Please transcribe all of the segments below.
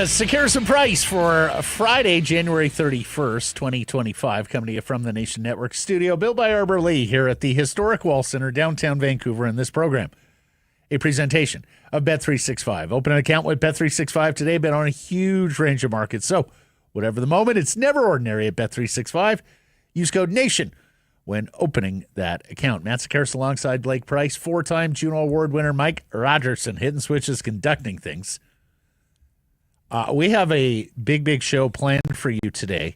Securison Price for Friday, January 31st, 2025, coming to you from the Nation Network studio, built by Arbor Lee here at the historic Wall Center, downtown Vancouver, in this program. A presentation of Bet365. Open an account with Bet365 today, bet on a huge range of markets. So, whatever the moment, it's never ordinary at Bet365. Use code NATION when opening that account. Matt Sekeres alongside Blake Price, four-time Juno Award winner Mike Rogerson, hitting switches, conducting things. We have a big show planned for you today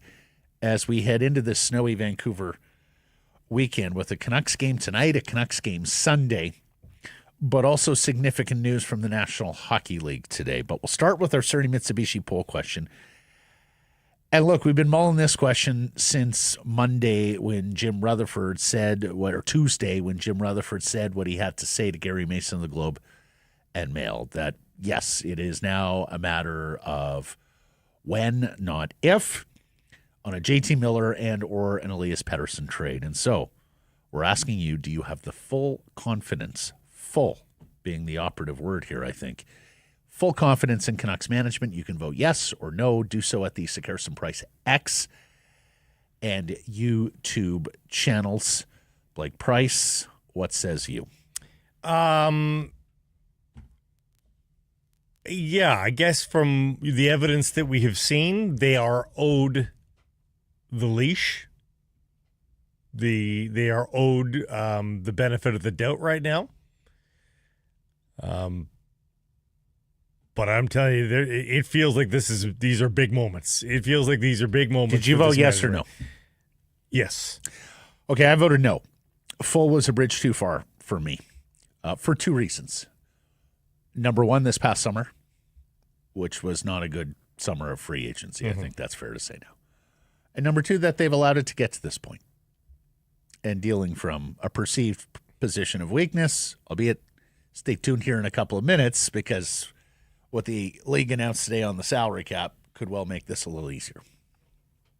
as we head into this snowy Vancouver weekend with a Canucks game tonight, a Canucks game Sunday, but also significant news from the National Hockey League today. But we'll start with our Surrey Mitsubishi poll question. And look, we've been mulling this question since Monday when Jim Rutherford said, or Tuesday when Jim Rutherford said what he had to say to Gary Mason of the Globe and Mail, that yes, it is now a matter of when, not if, on a JT Miller and or an Elias Pettersson trade. And so we're asking you, do you have the full confidence, full being the operative word here, I think, full confidence in Canucks management? You can vote yes or no. Do so at the Sekeres Price X and YouTube channels. Blake Price, what says you? Yeah, I guess from the evidence that we have seen, they are owed the leash. They are owed the benefit of the doubt right now. But I'm telling you, it feels like these are big moments. It feels like these are big moments. Did you vote yes or no? Yes. Okay, I voted no. Full was a bridge too far for me for two reasons. Number one, this past summer, which was not a good summer of free agency. Mm-hmm. I think that's fair to say now. And number two, that they've allowed it to get to this point and dealing from a perceived position of weakness, albeit stay tuned here in a couple of minutes because what the league announced today on the salary cap could well make this a little easier.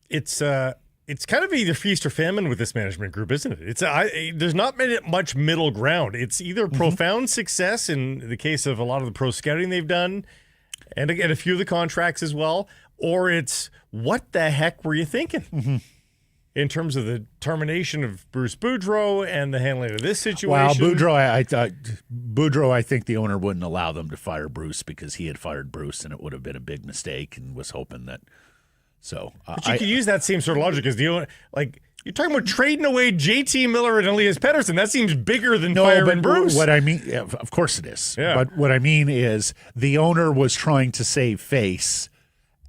It's kind of either feast or famine with this management group, isn't it? There's not much middle ground. It's either profound success in the case of a lot of the pro scouting they've done, and again, a few of the contracts as well, or it's what the heck were you thinking in terms of the termination of Bruce Boudreau and the handling of this situation? Well, Boudreau, I think the owner wouldn't allow them to fire Bruce because he had fired Bruce, and it would have been a big mistake, and was hoping that. So, but you could use that same sort of logic as the owner. Like, you're talking about trading away JT Miller and Elias Pettersson. That seems bigger than firing Bruce. What I mean, of course it is. Yeah. But what I mean is the owner was trying to save face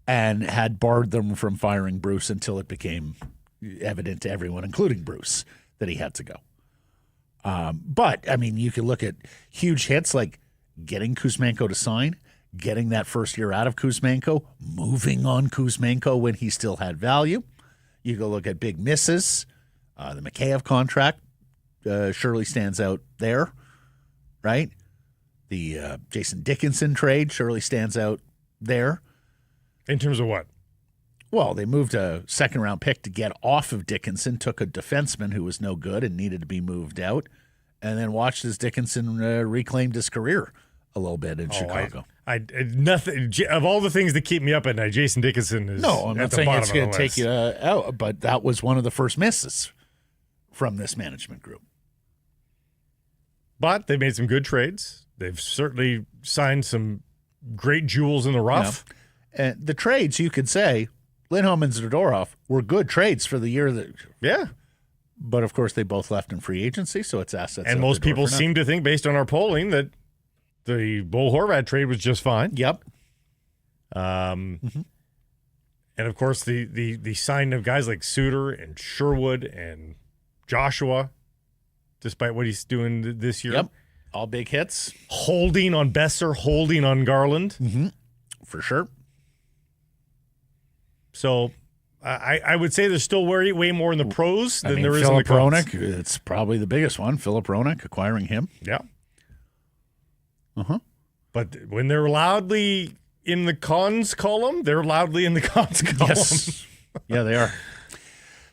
and had barred them from firing Bruce until it became evident to everyone, including Bruce, that he had to go. But, I mean, you could look at huge hits like getting Kuzmenko to sign, getting that first year out of Kuzmenko, moving on Kuzmenko when he still had value. You go look at big misses. The Mikheyev contract surely stands out there, right? The Jason Dickinson trade surely stands out there. In terms of what? Well, they moved a second-round pick to get off of Dickinson, took a defenseman who was no good and needed to be moved out, and then watched as Dickinson reclaimed his career a little bit in Chicago. Nothing of all the things that keep me up at night. Jason Dickinson is no. I'm not saying it's going to take you out, but that was one of the first misses from this management group. But they made some good trades. They've certainly signed some great jewels in the rough. Yeah. And the trades, you could say, Lindholm and Zadorov were good trades for the year that. Yeah. But of course, they both left in free agency, so it's assets. And most people seem to think, based on our polling, that the Bo Horvat trade was just fine. Yep. And of course, the signing of guys like Suter and Sherwood and Joshua, despite what he's doing this year. Yep. All big hits. Holding on Besser, holding on Garland. For sure. So I would say there's still way more in the pros than there is in the Philip cons. Hronek, it's probably the biggest one. Philip Hronek, acquiring him. Yeah. Uh-huh. But when they're loudly in the cons column, they're loudly in the cons column. Yes. Yeah, they are.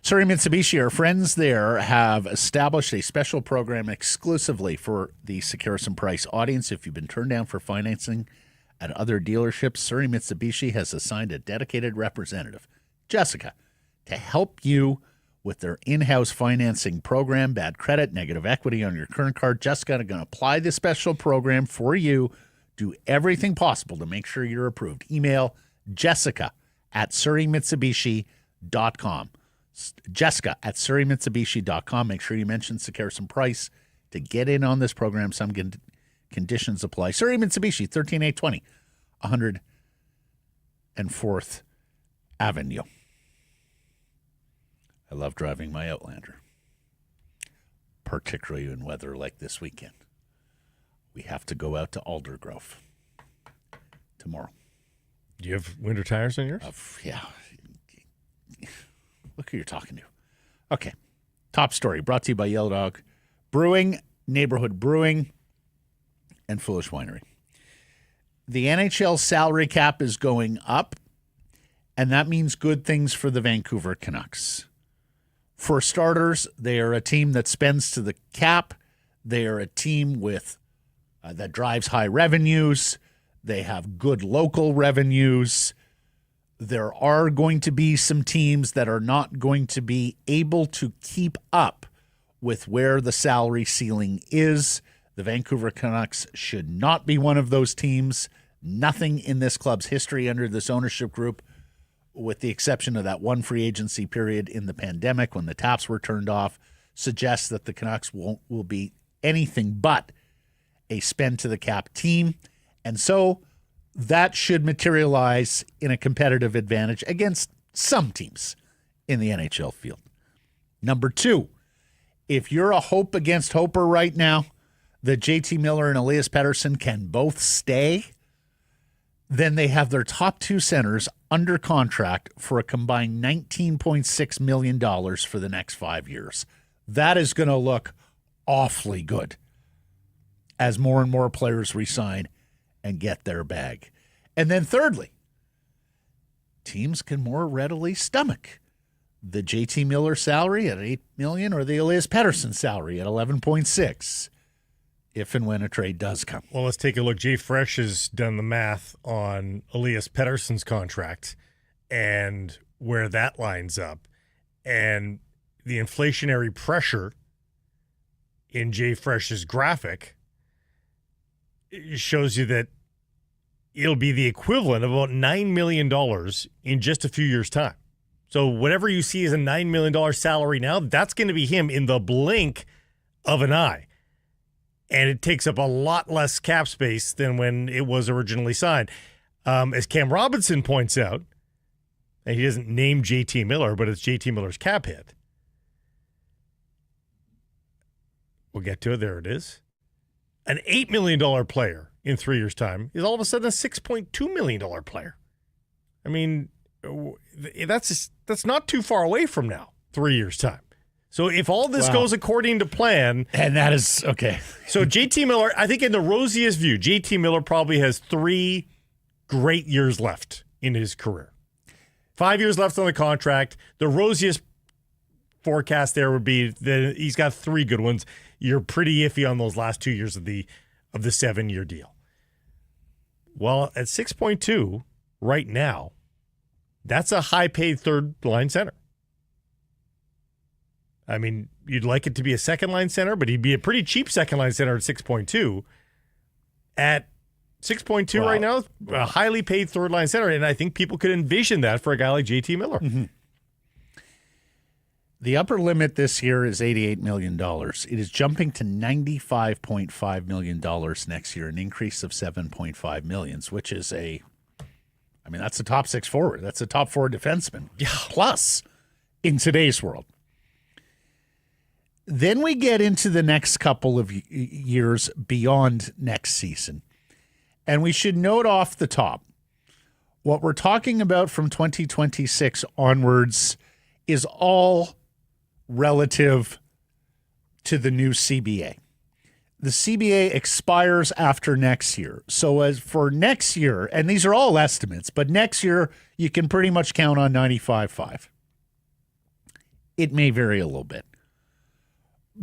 Surrey Mitsubishi, our friends there, have established a special program exclusively for the Sekeres & Price audience. If you've been turned down for financing at other dealerships, Surrey Mitsubishi has assigned a dedicated representative, Jessica, to help you with their in-house financing program. Bad credit, negative equity on your current car. Jessica is going to apply this special program for you. Do everything possible to make sure you're approved. Email jessica@surreymitsubishi.com. Jessica@surreymitsubishi.com. Make sure you mention Sekeres & Price to get in on this program. Some conditions apply. Surrey Mitsubishi, 13820, 104th Avenue. I love driving my Outlander, particularly in weather like this weekend. We have to go out to Aldergrove tomorrow. Do you have winter tires on yours? Yeah. Look who you're talking to. Okay. Top story brought to you by Yellow Dog Brewing, Neighborhood Brewing, and Foolish Winery. The NHL salary cap is going up, and that means good things for the Vancouver Canucks. For starters, they are a team that spends to the cap. They are a team with that drives high revenues. They have good local revenues. There are going to be some teams that are not going to be able to keep up with where the salary ceiling is. The Vancouver Canucks should not be one of those teams. Nothing in this club's history under this ownership group, with the exception of that one free agency period in the pandemic when the taps were turned off, suggests that the Canucks will be anything but a spend to the cap team. And so that should materialize in a competitive advantage against some teams in the NHL field. Number two, if you're a hope against hoper right now that JT Miller and Elias Pettersson can both stay, then they have their top two centers under contract for a combined $19.6 million for the next 5 years. That is going to look awfully good as more and more players resign and get their bag. And then thirdly, teams can more readily stomach the JT Miller salary at $8 million or the Elias Pettersson salary at $11.6 if and when a trade does come. Well, let's take a look. Jay Fresh has done the math on Elias Pettersson's contract and where that lines up. And the inflationary pressure in Jay Fresh's graphic shows you that it'll be the equivalent of about $9 million in just a few years' time. So whatever you see as a $9 million salary now, that's going to be him in the blink of an eye. And it takes up a lot less cap space than when it was originally signed. As Cam Robinson points out, and he doesn't name JT Miller, but it's JT Miller's cap hit. We'll get to it. There it is. An $8 million player in 3 years' time is all of a sudden a $6.2 million player. I mean, that's not too far away from now, 3 years' time. So if all this goes according to plan. And that is, okay. So JT Miller, I think in the rosiest view, JT Miller probably has 3 great years left in his career. 5 years left on the contract. The rosiest forecast there would be that he's got 3 good ones. You're pretty iffy on those last 2 years of the 7-year deal. Well, at 6.2 right now, that's a high-paid third-line center. I mean, you'd like it to be a second-line center, but he'd be a pretty cheap second-line center at 6.2. At 6.2 right now, a highly paid third-line center, and I think people could envision that for a guy like JT Miller. Mm-hmm. The upper limit this year is $88 million. It is jumping to $95.5 million next year, an increase of $7.5 million, which is that's a top 6 forward. That's a top 4 defenseman. Yeah. Plus, in today's world. Then we get into the next couple of years beyond next season. And we should note off the top, What we're talking about from 2026 onwards is all relative to the new CBA. The CBA expires after next year. So as for next year, and these are all estimates, but next year you can pretty much count on 95.5. It may vary a little bit.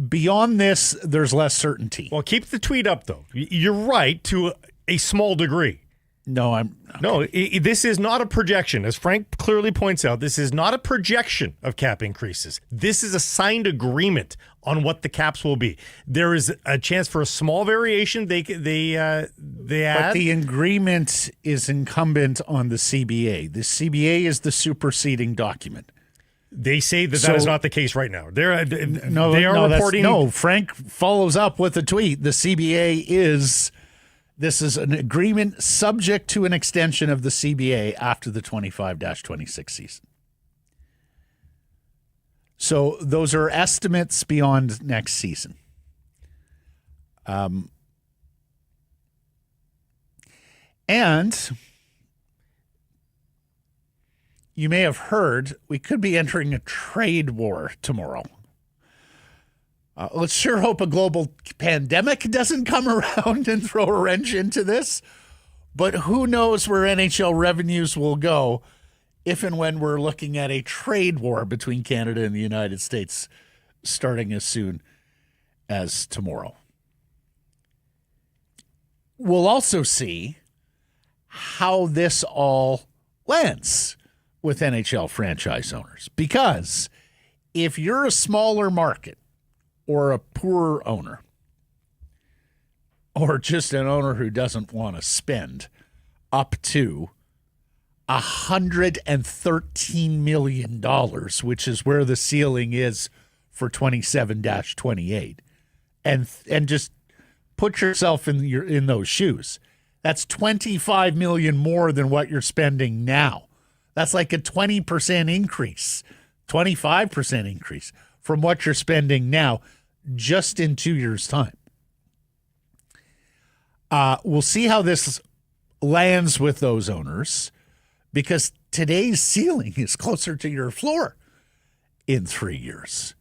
Beyond this, there's less certainty. Well, keep the tweet up, though. You're right to a small degree. No, okay. No, this is not a projection. As Frank clearly points out, this is not a projection of cap increases. This is a signed agreement on what the caps will be. There is a chance for a small variation. They add. But the agreement is incumbent on the CBA. The CBA is the superseding document. They say that is not the case right now. They are reporting. No, Frank follows up with a tweet. The CBA is. This is an agreement subject to an extension of the CBA after the 25-26 season. So those are estimates beyond next season. And you may have heard we could be entering a trade war tomorrow. Let's sure hope a global pandemic doesn't come around and throw a wrench into this. But who knows where NHL revenues will go if and when we're looking at a trade war between Canada and the United States starting as soon as tomorrow. We'll also see how this all lands with NHL franchise owners. Because if you're a smaller market, or a poorer owner, or just an owner who doesn't want to spend up to $113 million, which is where the ceiling is for 27-28, and just put yourself in those shoes. That's $25 million more than what you're spending now. That's like a 20% increase, 25% increase from what you're spending now. Just in 2 years' time. We'll see how this lands with those owners because today's ceiling is closer to your floor in 3 years.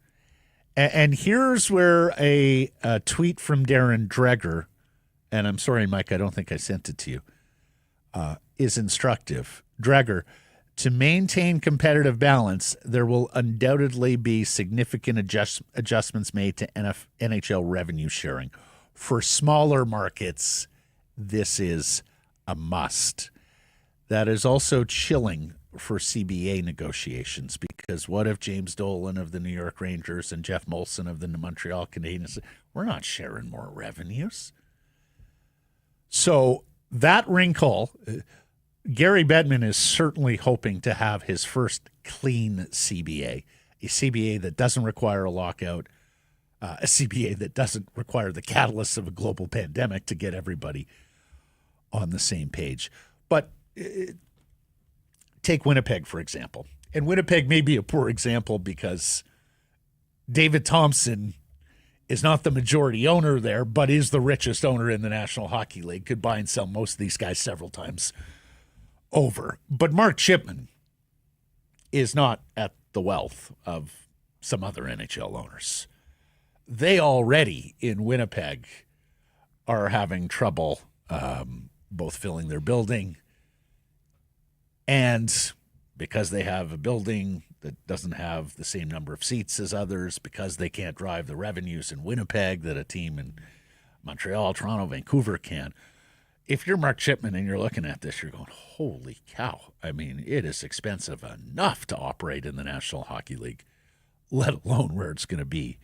And here's where a tweet from Darren Dreger, and I'm sorry, Mike, I don't think I sent it to you, is instructive. Dreger, to maintain competitive balance, there will undoubtedly be significant adjustments made to NHL revenue sharing. For smaller markets, this is a must. That is also chilling for CBA negotiations because what if James Dolan of the New York Rangers and Jeff Molson of the Montreal Canadiens, we're not sharing more revenues. So that wrinkle... Gary Bettman is certainly hoping to have his first clean CBA, a CBA that doesn't require a lockout, a CBA that doesn't require the catalyst of a global pandemic to get everybody on the same page. But take Winnipeg, for example. And Winnipeg may be a poor example because David Thompson is not the majority owner there, but is the richest owner in the National Hockey League, could buy and sell most of these guys several times over. But Mark Chipman is not at the wealth of some other NHL owners. They already in Winnipeg are having trouble both filling their building and because they have a building that doesn't have the same number of seats as others, because they can't drive the revenues in Winnipeg that a team in Montreal, Toronto, Vancouver can. If you're Mark Chipman and you're looking at this, you're going, holy cow. I mean, it is expensive enough to operate in the National Hockey League, let alone where it's going to be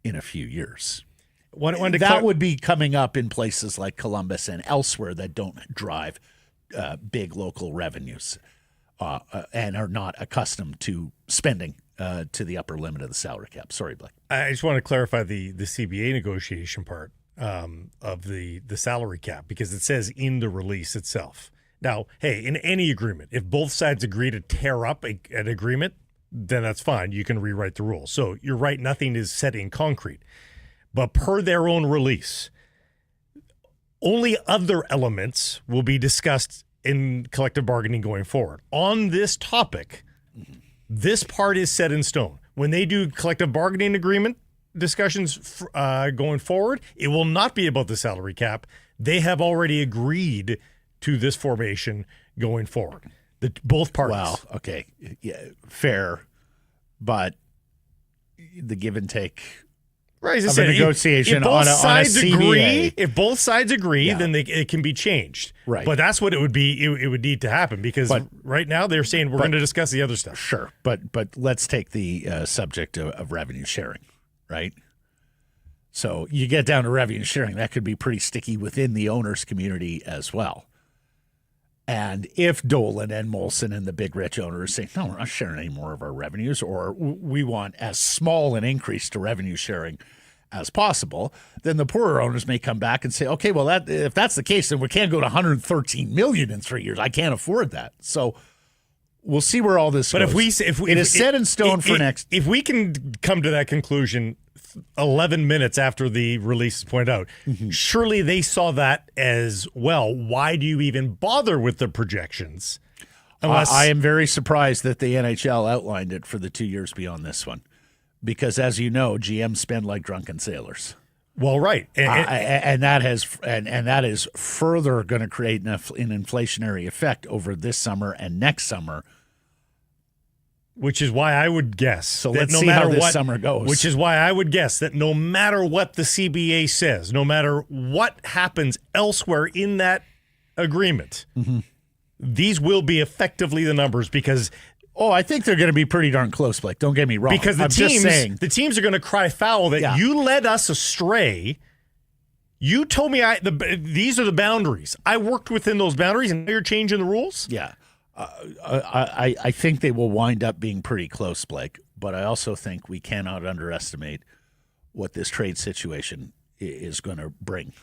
in a few years. That would be coming up in places like Columbus and elsewhere that don't drive big local revenues and are not accustomed to spending to the upper limit of the salary cap. Sorry, Blake. I just want to clarify the CBA negotiation part. Of the salary cap, because it says in the release itself. Now, hey, in any agreement, if both sides agree to tear up an agreement, then that's fine. You can rewrite the rules. So you're right, nothing is set in concrete. But per their own release, only other elements will be discussed in collective bargaining going forward. On this topic, this part is set in stone. When they do collective bargaining agreement discussions going forward, it will not be about the salary cap. They have already agreed to this formation going forward. Both parties. Well, okay, yeah, fair, but the give and take right, of a negotiation on a CBA. If both sides agree, then it can be changed. Right. But that's what it would be. It would need to happen because right now they're saying we're going to discuss the other stuff. Sure, but let's take the subject of revenue sharing, right? So you get down to revenue sharing, that could be pretty sticky within the owners community as well. And if Dolan and Molson and the big rich owners say, no, we're not sharing any more of our revenues, or we want as small an increase to revenue sharing as possible, then the poorer owners may come back and say, okay, well, if that's the case, then we can't go to $113 million in 3 years. I can't afford that. So we'll see where all this goes. But it is set in stone for next. If we can come to that conclusion 11 minutes after the release is pointed out, surely they saw that as well. Why do you even bother with the projections? Unless I am very surprised that the NHL outlined it for the 2 years beyond this one, because as you know, GMs spend like drunken sailors. Well, right, and that is further going to create an inflationary effect over this summer and next summer. Which is why I would guess. So let's see how this summer goes. Which is why I would guess that no matter what the CBA says, no matter what happens elsewhere in that agreement, these will be effectively the numbers because. Oh, I think they're going to be pretty darn close, Blake. Don't get me wrong. Because the teams are going to cry foul that you led us astray. You told me these are the boundaries. I worked within those boundaries, and now you're changing the rules? Yeah. I think they will wind up being pretty close, Blake, but I also think we cannot underestimate what this trade situation is going to bring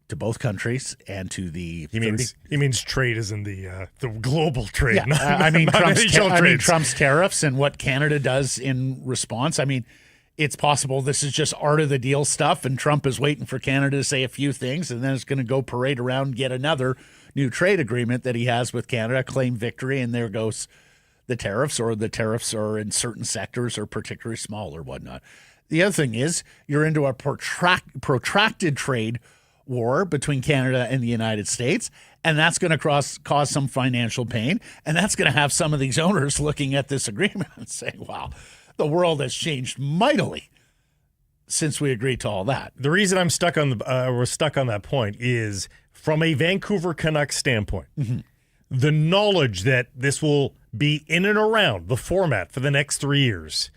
to both countries and to the. He means trade is in the global trade. Yeah, I mean Trump's tariffs and what Canada does in response. I mean, it's possible this is just art of the deal stuff, and Trump is waiting for Canada to say a few things, and then it's going to go parade around yet another new trade agreement that he has with Canada, claim victory, and there goes the tariffs, or the tariffs are in certain sectors or particularly small or whatnot. The other thing is you're into a protracted trade war between Canada and the United States, and that's going to cause some financial pain, and that's going to have some of these owners looking at this agreement and saying, wow, the world has changed mightily since we agreed to all that. The reason I'm stuck on that point is from a Vancouver Canucks standpoint, the knowledge that this will be in and around the format for the next 3 years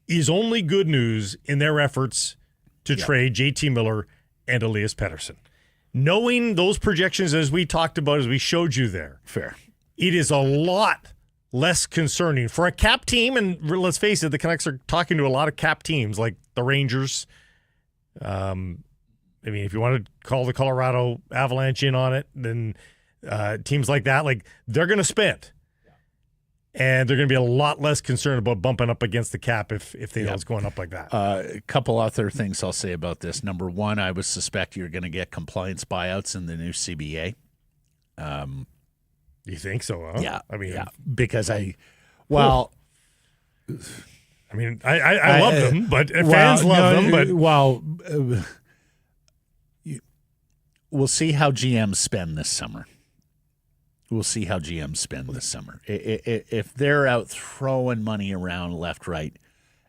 is only good news in their efforts to trade JT Miller and Elias Pettersson. Knowing those projections as we talked about, as we showed you there, fair, it is a lot less concerning for a cap team. And let's face it, the Canucks are talking to a lot of cap teams like the Rangers. I mean, if you want to call the Colorado Avalanche in on it, then teams like that, like they're going to spend. And they're going to be a lot less concerned about bumping up against the cap if they know it's going up like that. A couple other things I'll say about this. Number one, I would suspect you're going to get compliance buyouts in the new CBA. You think so, huh? Yeah. I mean, because I love them, but fans love them. But we'll see how GMs spend this summer. If they're out throwing money around left, right,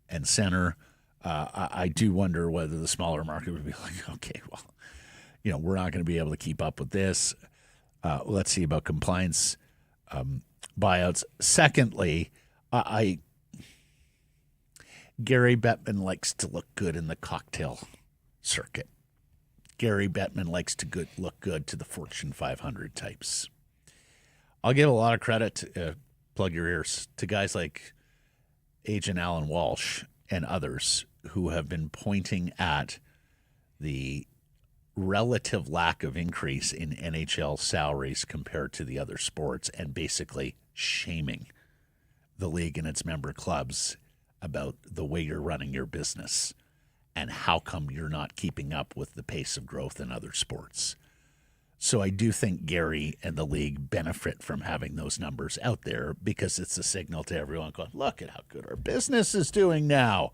and center, I do wonder whether the smaller market would be like, okay, well, we're not going to be able to keep up with this. Let's see about compliance buyouts. Secondly, Gary Bettman likes to look good in the cocktail circuit. Gary Bettman likes to look good to the Fortune 500 types. I'll give a lot of credit, plug your ears, to guys like Agent Alan Walsh and others who have been pointing at the relative lack of increase in NHL salaries compared to the other sports and basically shaming the league and its member clubs about the way you're running your business and how come you're not keeping up with the pace of growth in other sports. So I do think Gary and the league benefit from having those numbers out there because it's a signal to everyone going, look at how good our business is doing now.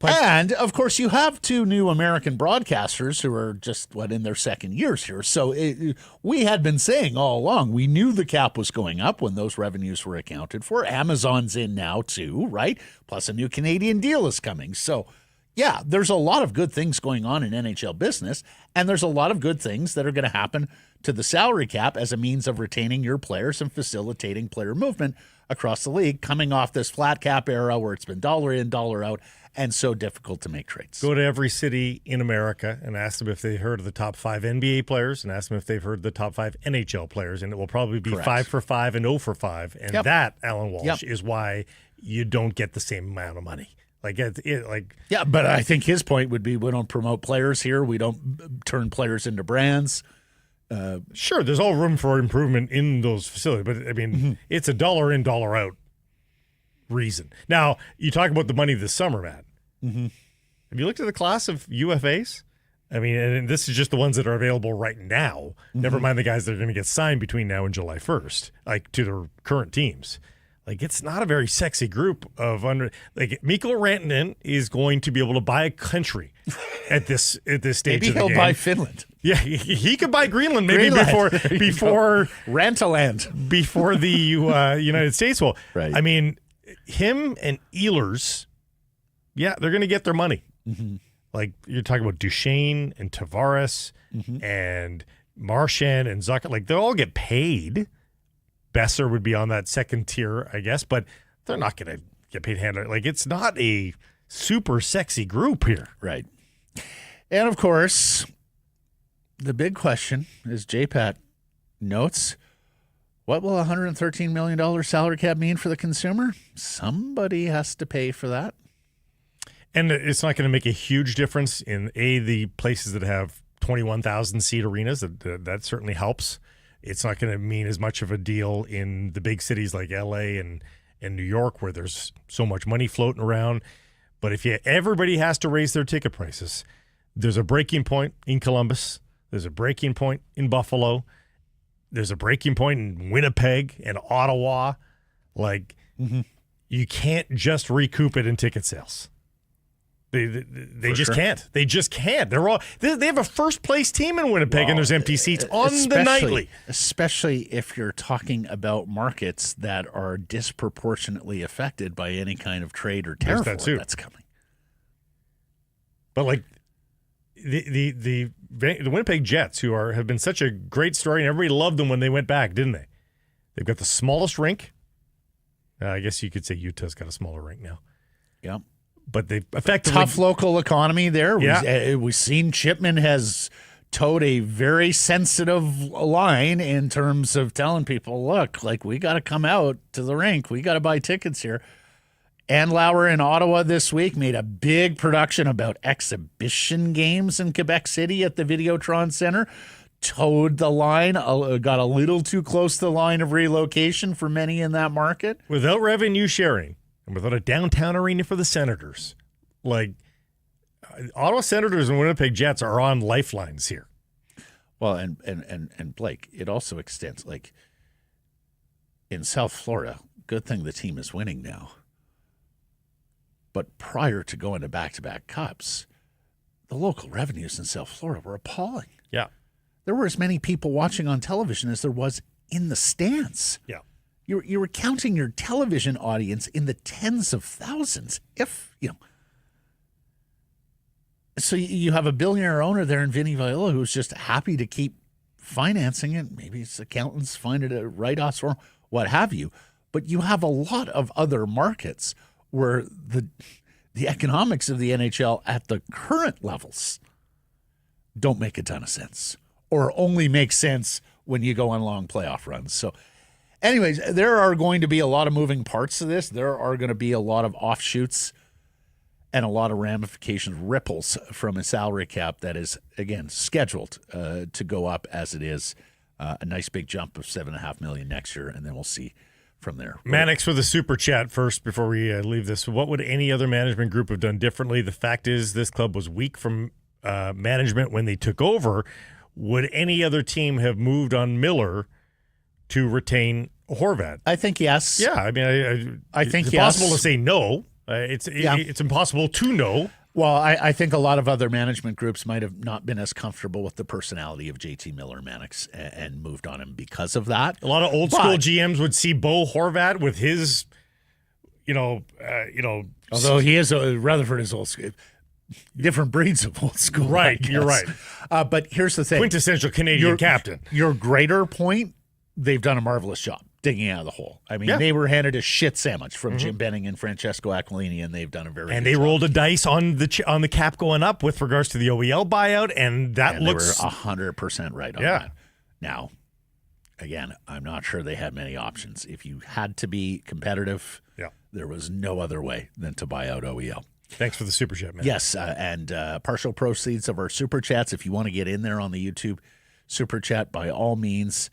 And, of course, you have two new American broadcasters who are just, in their second years here. So we had been saying all along, we knew the cap was going up when those revenues were accounted for. Amazon's in now, too, right? Plus a new Canadian deal is coming. So, yeah, there's a lot of good things going on in NHL business, and there's a lot of good things that are going to happen to the salary cap as a means of retaining your players and facilitating player movement across the league, coming off this flat cap era where it's been dollar in, dollar out, and so difficult to make trades. Go to every city in America and ask them if they heard of the top 5 NBA players and ask them if they've heard the top 5 NHL players, and it will probably be Correct. 5 for 5 and 0 for 5. And that, Alan Walsh, is why you don't get the same amount of money. Yeah, but I think his point would be we don't promote players here. We don't turn players into brands. Sure, there's all room for improvement in those facilities, but I mean, it's a dollar in, dollar out reason. Now, you talk about the money this summer, Matt. Have you looked at the class of UFAs? I mean, and this is just the ones that are available right now. Never mind the guys that are going to get signed between now and July 1st, like to their current teams. Like, it's not a very sexy group of Mikko Rantanen is going to be able to buy a country at this stage Maybe of the he'll game. buy Finland. Yeah, he could buy Greenland before Rantaland before the United States will. Right. I mean, him and Ehlers, they're going to get their money. Like, you're talking about Duchesne and Tavares and Marchand and Zucker. Like, they'll all get paid. Besser would be on that second tier, I guess, but they're not going to get paid handler. Like, it's not a super sexy group here. Right. And, of course, the big question, as JPAT notes, what will a $113 million salary cap mean for the consumer? Somebody has to pay for that. And it's not going to make a huge difference in, the places that have 21,000 seat arenas. That certainly helps. It's not going to mean as much of a deal in the big cities like LA and New York where there's so much money floating around. But if everybody has to raise their ticket prices, there's a breaking point in Columbus. There's a breaking point in Buffalo. There's a breaking point in Winnipeg and Ottawa. Like, you can't just recoup it in ticket sales. They just can't. They just can't. They have a first place team in Winnipeg, and there's empty seats on the nightly. Especially if you're talking about markets that are disproportionately affected by any kind of trade or tariff war that's coming. But like the Winnipeg Jets, who have been such a great story, and everybody loved them when they went back, didn't they? They've got the smallest rink. I guess you could say Utah's got a smaller rink now. Yeah. But they've effectively tough local economy there. Yeah. We've seen Chipman has towed a very sensitive line in terms of telling people, look, like, we got to come out to the rink. We got to buy tickets here. Ann Lauer in Ottawa this week made a big production about exhibition games in Quebec City at the Videotron Center. Towed the line, got a little too close to the line of relocation for many in that market. Without revenue sharing. And without a downtown arena for the Senators, like, Ottawa Senators and Winnipeg Jets are on lifelines here. Well, and Blake, it also extends, like, in South Florida, good thing the team is winning now. But prior to going to back-to-back cups, the local revenues in South Florida were appalling. Yeah. There were as many people watching on television as there was in the stands. Yeah. You were counting your television audience in the tens of thousands, So you have a billionaire owner there in Vinny Viola who's just happy to keep financing it. Maybe his accountants find it a write-off or what have you. But you have a lot of other markets where the economics of the NHL at the current levels don't make a ton of sense, or only make sense when you go on long playoff runs. So anyways, there are going to be a lot of moving parts to this. There are going to be a lot of offshoots and a lot of ramifications, ripples from a salary cap that is, again, scheduled to go up as it is. A nice big jump of $7.5 million next year, and then we'll see from there. Mannix for the super chat first before we leave this. What would any other management group have done differently? The fact is this club was weak from management when they took over. would any other team have moved on Miller to retain Horvat? I think yes. Yeah, I mean, I think it's yes. impossible to say no. It's impossible to know. Well, I think a lot of other management groups might have not been as comfortable with the personality of JT Miller-Mannix and moved on him because of that. A lot of old school GMs would see Bo Horvat with his, although he is Rutherford is old school, different breeds of old school. Right, you're right. But here's the thing: quintessential Canadian captain. Your greater point, they've done a marvelous job digging out of the hole. I mean, they were handed a shit sandwich from Jim Benning and Francesco Aquilini, and they've done a very good job. Rolled a dice on the cap going up with regards to the OEL buyout, and looks they were 100% right on that. Now, again, I'm not sure they had many options. If you had to be competitive, there was no other way than to buy out OEL. Thanks for the super chat, man. Yes, and partial proceeds of our super chats. If you want to get in there on the YouTube super chat, by all means.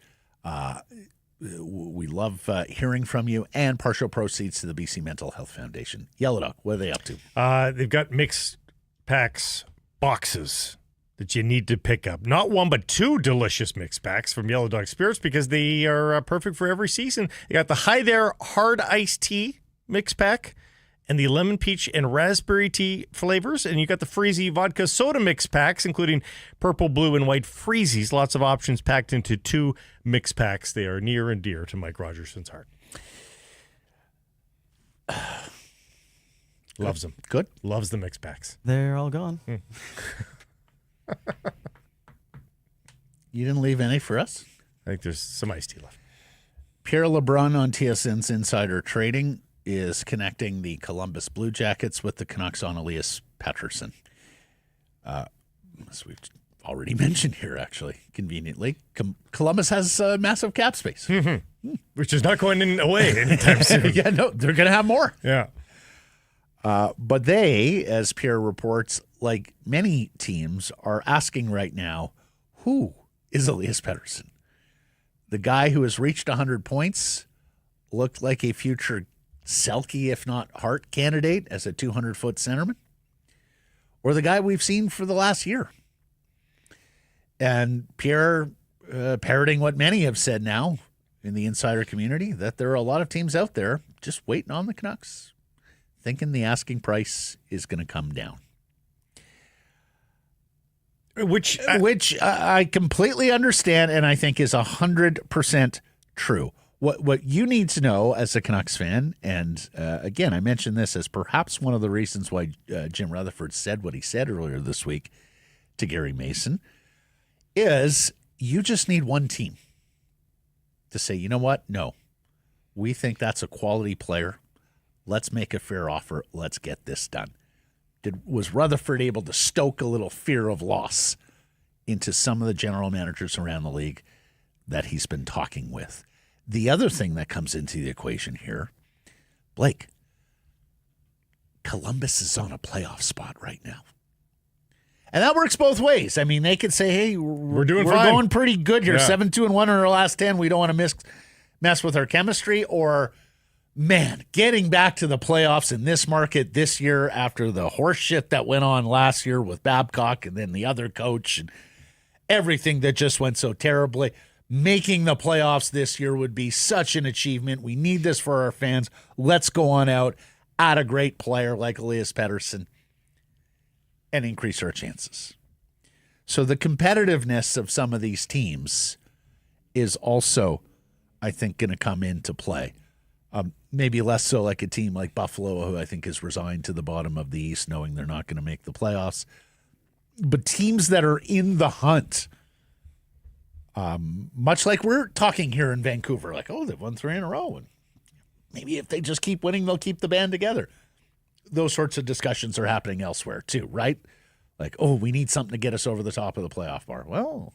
We love hearing from you, and partial proceeds to the BC Mental Health Foundation. Yellow Dog, what are they up to? They've got mixed packs boxes that you need to pick up. Not one, but two delicious mixed packs from Yellow Dog Spirits because they are perfect for every season. You got the Hi There Hard Iced Tea mixed pack and the lemon peach and raspberry tea flavors. And you got the Freezy vodka soda mix packs, including purple, blue, and white Freezies. Lots of options packed into two mix packs. They are near and dear to Mike Rogerson's heart. Loves them. Good. Loves the mix packs. They're all gone. You didn't leave any for us? I think there's some iced tea left. Pierre LeBrun on TSN's Insider Trading is connecting the Columbus Blue Jackets with the Canucks on Elias Pettersson. As we've already mentioned here, actually, conveniently, Columbus has massive cap space. Which is not going away anytime soon. Yeah, no, they're going to have more. Yeah. But they, as Pierre reports, like many teams, are asking right now, who is Elias Pettersson? The guy who has reached 100 points, looked like a future Selke, if not Hart, candidate as a 200-foot centerman, or the guy we've seen for the last year. And Pierre parroting what many have said now in the insider community, that there are a lot of teams out there just waiting on the Canucks, thinking the asking price is going to come down. Which I completely understand and I think is 100% true. What you need to know as a Canucks fan, and again, I mentioned this as perhaps one of the reasons why Jim Rutherford said what he said earlier this week to Gary Mason, is you just need one team to say, you know what? No, we think that's a quality player. Let's make a fair offer. Let's get this done. Was Rutherford able to stoke a little fear of loss into some of the general managers around the league that he's been talking with? The other thing that comes into the equation here, Blake, Columbus is on a playoff spot right now. And that works both ways. I mean, they could say, hey, we're going pretty good here. 7-2-1 in our last 10. We don't want to mess with our chemistry. Or, man, getting back to the playoffs in this market this year after the horse shit that went on last year with Babcock and then the other coach and everything that just went so terribly. Making the playoffs this year would be such an achievement. We need this for our fans. Let's go on out, add a great player like Elias Pettersson, and increase our chances. So the competitiveness of some of these teams is also, I think, going to come into play. Maybe less so like a team like Buffalo, who I think is resigned to the bottom of the East, knowing they're not going to make the playoffs. But teams that are in the hunt, much like we're talking here in Vancouver, like, oh, they've won 3 in a row, and maybe if they just keep winning, they'll keep the band together. Those sorts of discussions are happening elsewhere too, right? Like, oh, we need something to get us over the top of the playoff bar. Well,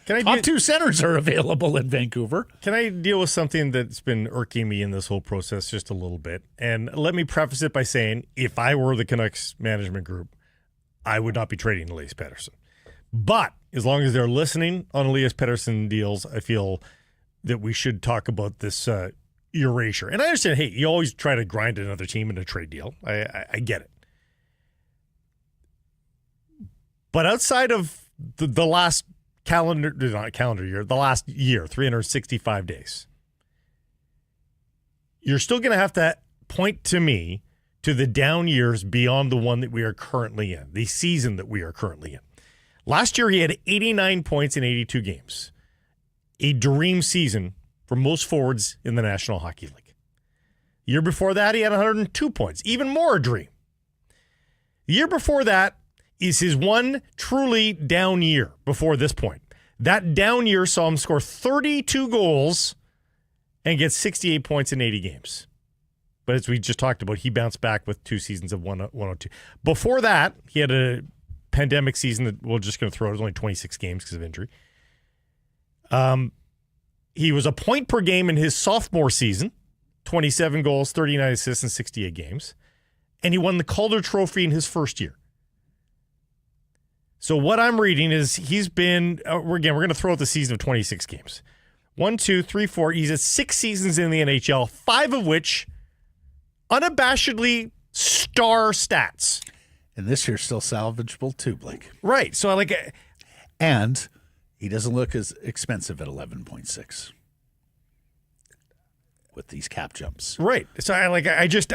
top 2 centers are available in Vancouver. Can I deal with something that's been irking me in this whole process just a little bit? And let me preface it by saying, if I were the Canucks management group, I would not be trading Elias Pettersson. But as long as they're listening on Elias Pettersson deals, I feel that we should talk about this erasure. And I understand, hey, you always try to grind another team in a trade deal. I get it. But outside of the last not calendar year, the last year, 365 days, you're still going to have to point to me to the down years beyond the one that we are currently in, the season that we are currently in. Last year, he had 89 points in 82 games, a dream season for most forwards in the National Hockey League. The year before that, he had 102 points, even more a dream. The year before that is his one truly down year before this point. That down year saw him score 32 goals and get 68 points in 80 games. But as we just talked about, he bounced back with 2 seasons of 102. Before that, he had a pandemic season that we're just going to throw out. It was only 26 games because of injury. He was a point per game in his sophomore season, 27 goals, 39 assists in 68 games. And he won the Calder Trophy in his first year. So what I'm reading is he's been, we're going to throw out the season of 26 games. 1, 2, 3, 4. He's at 6 seasons in the NHL, 5 of which unabashedly star stats. And this year's still salvageable too, Blake. Right. So I like it. And he doesn't look as expensive at 11.6 with these cap jumps. Right. So I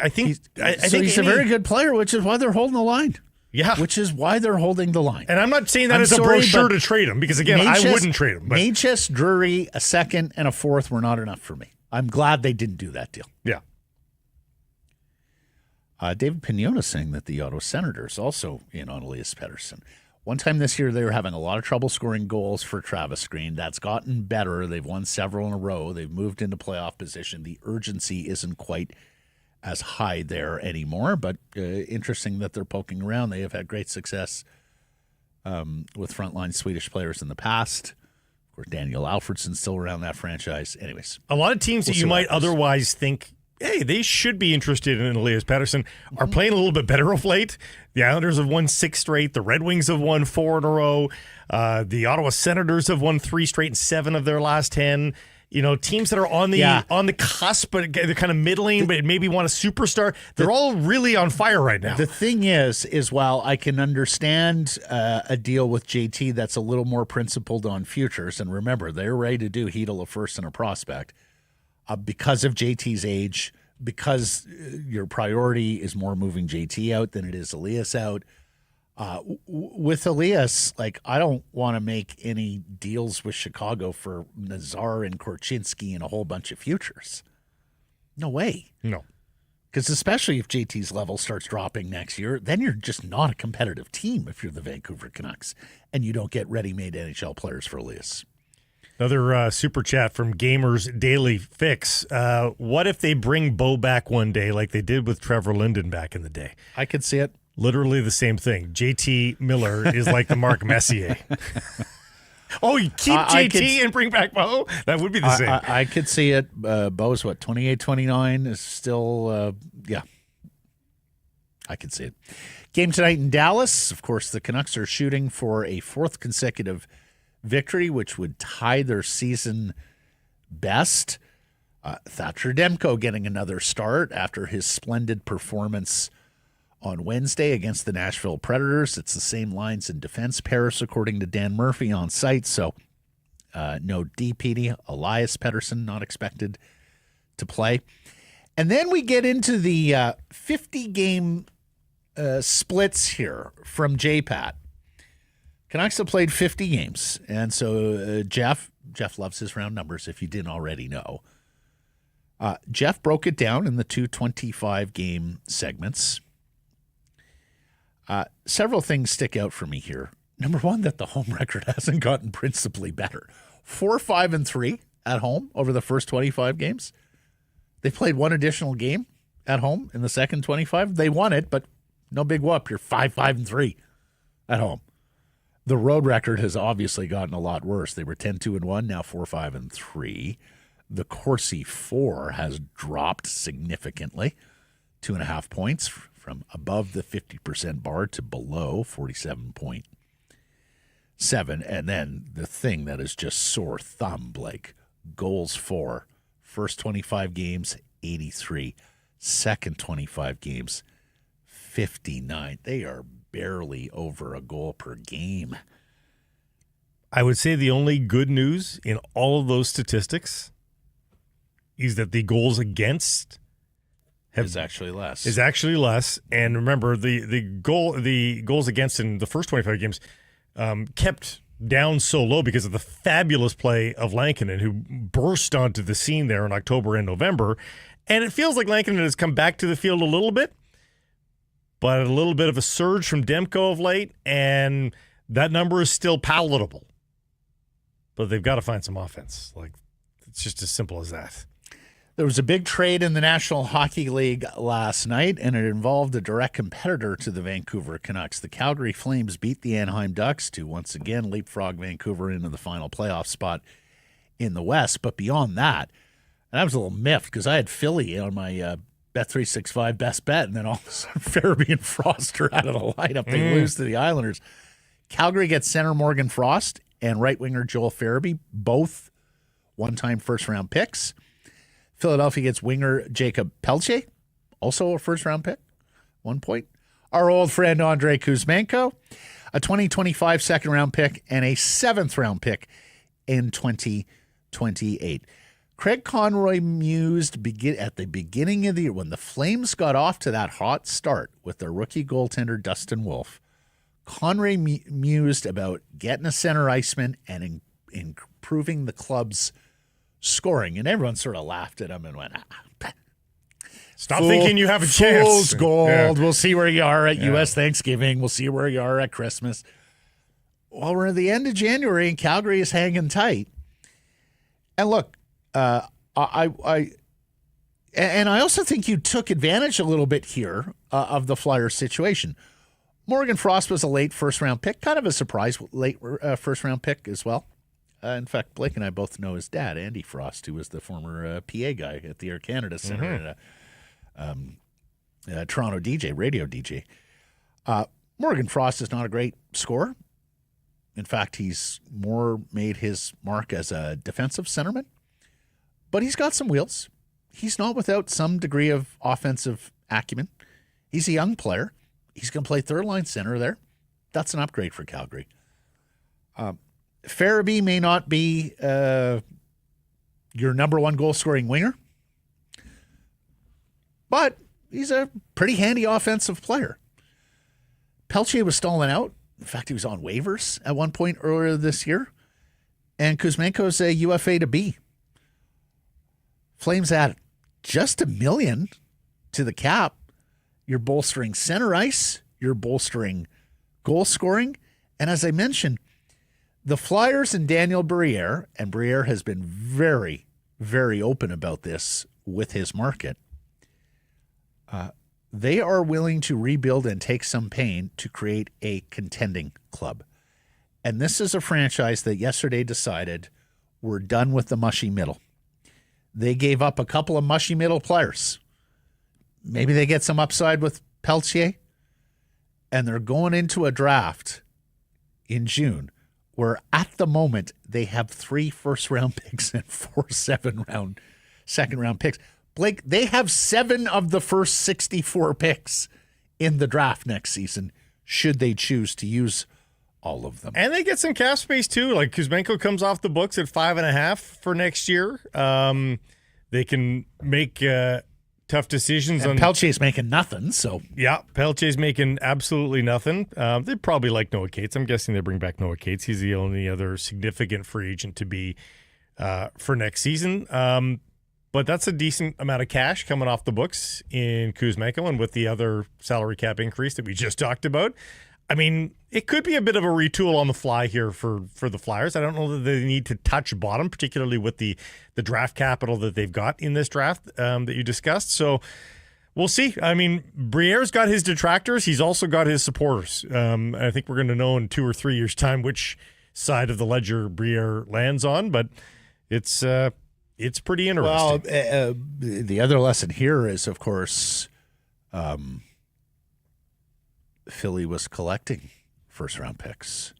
think he's a very good player, which is why they're holding the line. Yeah. Which is why they're holding the line. And I'm not saying that as a brochure to trade him, because again, I wouldn't trade him. But Natchez, Drury, a second and a fourth were not enough for me. I'm glad they didn't do that deal. Yeah. David Pignon is saying that the Ottawa Senators also in on Elias Pettersson. One time this year, they were having a lot of trouble scoring goals for Travis Green. That's gotten better. They've won several in a row. They've moved into playoff position. The urgency isn't quite as high there anymore, but interesting that they're poking around. They have had great success with frontline Swedish players in the past. Of course, Daniel Alfredsson's still around that franchise. Anyways. A lot of teams that you might otherwise think, hey, they should be interested in Elias Pettersson, are playing a little bit better of late. The Islanders have won 6 straight. The Red Wings have won 4 in a row. The Ottawa Senators have won 3 straight and 7 of their last 10. You know, teams that are on the cusp, but they're kind of middling, but maybe want a superstar. They're all really on fire right now. The thing is while I can understand a deal with JT that's a little more principled on futures, and remember, they're ready to do Hedl a first and a prospect, because of JT's age, because your priority is more moving JT out than it is Elias out. With Elias, I don't want to make any deals with Chicago for Nazar and Korchinski and a whole bunch of futures. No way. No. Because especially if JT's level starts dropping next year, then you're just not a competitive team if you're the Vancouver Canucks and you don't get ready-made NHL players for Elias. Another super chat from Gamers Daily Fix. What if they bring Bo back one day like they did with Trevor Linden back in the day? I could see it. Literally the same thing. JT Miller is like the Mark Messier. Oh, you keep JT and bring back Bo? That would be the same. I could see it. Bo's 28, 29 is still, I could see it. Game tonight in Dallas. Of course, the Canucks are shooting for a 4th consecutive victory, which would tie their season best. Thatcher Demko getting another start after his splendid performance on Wednesday against the Nashville Predators. It's the same lines in defense pairs, according to Dan Murphy on site. So no DPD. Elias Pettersson not expected to play. And then we get into the 50-game splits here from JPAT. Canucks have played 50 games. And so Jeff loves his round numbers, if you didn't already know. Jeff broke it down in the 225-game segments. Several things stick out for me here. Number one, that the home record hasn't gotten principally better. 4-5-3 at home over the first 25 games. They played one additional game at home in the second 25. They won it, but no big whoop. You're 5-5-3 at home. The road record has obviously gotten a lot worse. They were 10-2-1, now 4-5-3. The Corsi 4 has dropped significantly, 2.5 points from above the 50% bar to below 47.7. And then the thing that is just sore thumb, Blake, goals for. First 25 games, 83. Second 25 games, 59. They are barely over a goal per game. I would say the only good news in all of those statistics is that the goals against is actually less. And remember, the goals against in the first 25 games kept down so low because of the fabulous play of Lankinen, who burst onto the scene there in October and November. And it feels like Lankinen has come back to the field a little bit, but a little bit of a surge from Demko of late, and that number is still palatable. But they've got to find some offense. Like, it's just as simple as that. There was a big trade in the National Hockey League last night, and it involved a direct competitor to the Vancouver Canucks. The Calgary Flames beat the Anaheim Ducks to once again leapfrog Vancouver into the final playoff spot in the West. But beyond that, and I was a little miffed because I had Philly on my Bet365 best bet, and then all of a sudden Farabee and Frost are out of the lineup. They lose to the Islanders. Calgary gets center Morgan Frost and right winger Joel Farabee, both one-time first-round picks. Philadelphia gets winger Jacob Pelche, also a first-round pick, 1 point. Our old friend Andrei Kuzmenko, a 2025 second-round pick, and a seventh-round pick in 2028. Craig Conroy mused at the beginning of the year when the Flames got off to that hot start with their rookie goaltender Dustin Wolf. Conroy mused about getting a center iceman and improving the club's scoring, and everyone sort of laughed at him and went, Stop thinking you have a chance. Fool's gold. Yeah. We'll see where you are at U.S. Thanksgiving. We'll see where you are at Christmas. Well, we're at the end of January, and Calgary is hanging tight. And look, I also think you took advantage a little bit here of the Flyers situation. Morgan Frost was a late first-round pick, kind of a surprise late first-round pick as well. In fact, Blake and I both know his dad, Andy Frost, who was the former PA guy at the Air Canada Center and Toronto DJ, radio DJ. Morgan Frost is not a great scorer. In fact, he's more made his mark as a defensive centerman. But he's got some wheels. He's not without some degree of offensive acumen. He's a young player. He's going to play third-line center there. That's an upgrade for Calgary. Farabee may not be your number one goal-scoring winger, but he's a pretty handy offensive player. Pelche was stalling out. In fact, he was on waivers at one point earlier this year. And Kuzmenko's a UFA to B. Flames add just $1 million to the cap. You're bolstering center ice. You're bolstering goal scoring. And as I mentioned, the Flyers and Daniel Briere, and Briere has been very, very open about this with his market, they are willing to rebuild and take some pain to create a contending club. And this is a franchise that yesterday decided we're done with the mushy middle. They gave up a couple of mushy middle players. Maybe they get some upside with Peltier, and they're going into a draft in June where at the moment they have 3 first-round picks and 4 second-round picks. Blake, they have 7 of the first 64 picks in the draft next season, should they choose to use all of them. And they get some cap space, too. Like, Kuzmenko comes off the books at 5.5 for next year. They can make tough decisions. And Peltier's making nothing, so. Yeah, Peltier's making absolutely nothing. They probably like Noah Cates. I'm guessing they bring back Noah Cates. He's the only other significant free agent to be for next season. But that's a decent amount of cash coming off the books in Kuzmenko, and with the other salary cap increase that we just talked about. I mean, it could be a bit of a retool on the fly here for the Flyers. I don't know that they need to touch bottom, particularly with the draft capital that they've got in this draft that you discussed. So we'll see. I mean, Briere's got his detractors. He's also got his supporters. I think we're going to know in 2 or 3 years' time which side of the ledger Briere lands on, but it's pretty interesting. Well, the other lesson here is, of course, Philly was collecting first-round picks.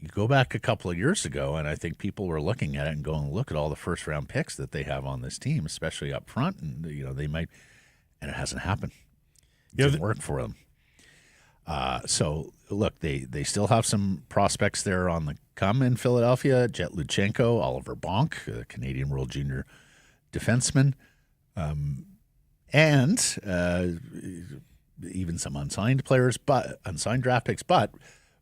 You go back a couple of years ago, and I think people were looking at it and going, look at all the first-round picks that they have on this team, especially up front, and they might, and it hasn't happened. It didn't work for them. So, look, they still have some prospects there on come in Philadelphia. Jet Luchenko, Oliver Bonk, a Canadian World Junior defenseman, and even some unsigned players, but unsigned draft picks. But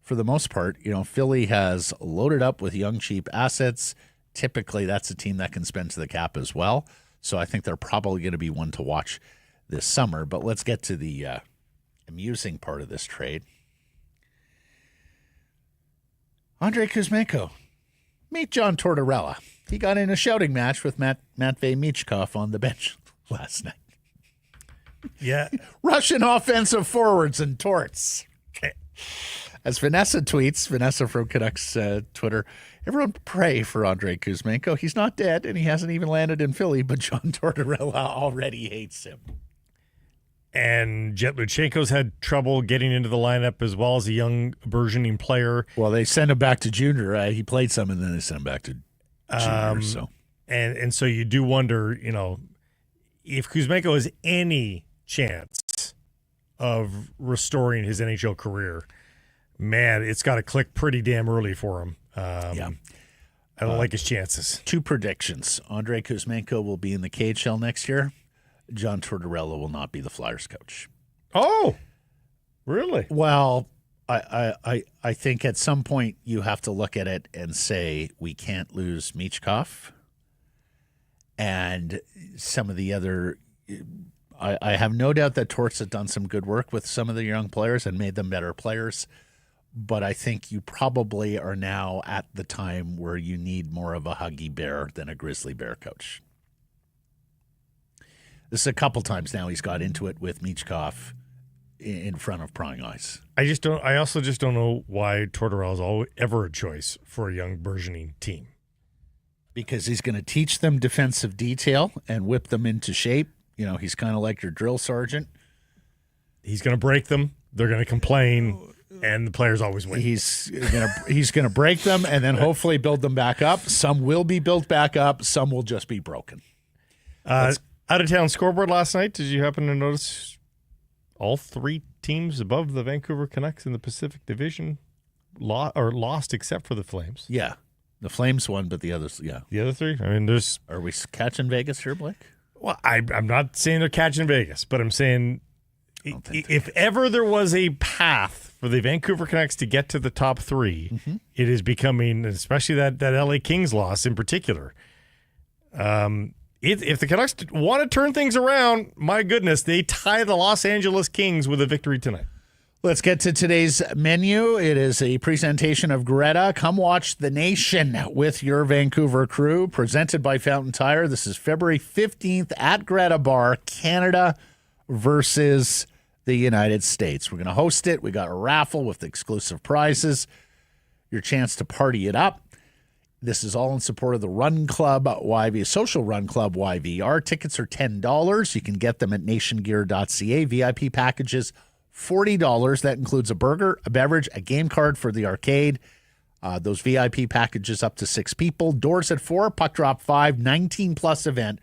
for the most part, Philly has loaded up with young, cheap assets. Typically, that's a team that can spend to the cap as well. So I think they're probably going to be one to watch this summer. But let's get to the amusing part of this trade. Andrei Kuzmenko. Meet John Tortorella. He got in a shouting match with Matvei Michkov on the bench last night. Yeah. Russian offensive forwards and torts. As Vanessa tweets, Vanessa from Canucks Twitter, everyone pray for Andrei Kuzmenko. He's not dead, and he hasn't even landed in Philly, but John Tortorella already hates him. And Jet Luchenko's had trouble getting into the lineup as well as a young burgeoning player. Well, they sent him back to junior. He played some, and then they sent him back to junior. And so you do wonder, if Kuzmenko has any chance of restoring his NHL career, man, it's got to click pretty damn early for him. I don't like his chances. 2 predictions. Andrei Kuzmenko will be in the KHL next year. John Tortorella will not be the Flyers coach. Oh, really? Well, I think at some point you have to look at it and say we can't lose Michkov and some of the other. I have no doubt that Torts has done some good work with some of the young players and made them better players. But I think you probably are now at the time where you need more of a Huggy Bear than a Grizzly Bear coach. This is a couple times now he's got into it with Michkov in front of prying eyes. I also just don't know why Tortorella is ever a choice for a young burgeoning team. Because he's going to teach them defensive detail and whip them into shape. He's kind of like your drill sergeant. He's going to break them. They're going to complain. And the players always win. He's gonna break them and then hopefully build them back up. Some will be built back up. Some will just be broken. Out of town scoreboard last night. Did you happen to notice all 3 teams above the Vancouver Canucks in the Pacific Division lost except for the Flames? Yeah, the Flames won, but the others, yeah. The other 3. I mean, there's. Are we catching Vegas here, Blake? Well, I'm not saying they're catching Vegas, but I'm saying if ever there was a path for the Vancouver Canucks to get to the top 3, it is becoming, especially that LA Kings loss in particular. If the Canucks want to turn things around, my goodness, they tie the Los Angeles Kings with a victory tonight. Let's get to today's menu. It is a presentation of Greta. Come watch The Nation with your Vancouver crew, presented by Fountain Tire. This is February 15th at Greta Bar, Canada versus the United States. We're going to host it. We got a raffle with exclusive prizes, your chance to party it up. This is all in support of the Run Club YV, Social Run Club YV. Our tickets are $10. You can get them at nationgear.ca. VIP packages, $40. That includes a burger, a beverage, a game card for the arcade. Those VIP packages up to 6 people. Doors at 4, puck drop 5, 19-plus event.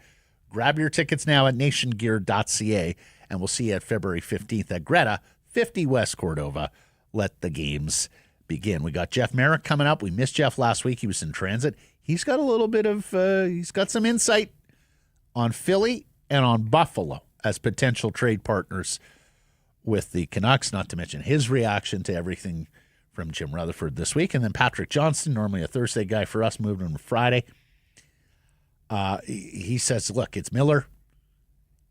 Grab your tickets now at nationgear.ca. And we'll see you at February 15th at Greta, 50 West Cordova. Let the games begin. We got Jeff Merrick coming up. We missed Jeff last week. He was in transit. He's got a little bit of, he's got some insight on Philly and on Buffalo as potential trade partners with the Canucks, not to mention his reaction to everything from Jim Rutherford this week. And then Patrick Johnston, normally a Thursday guy for us, moved on to Friday. He says, look, it's Miller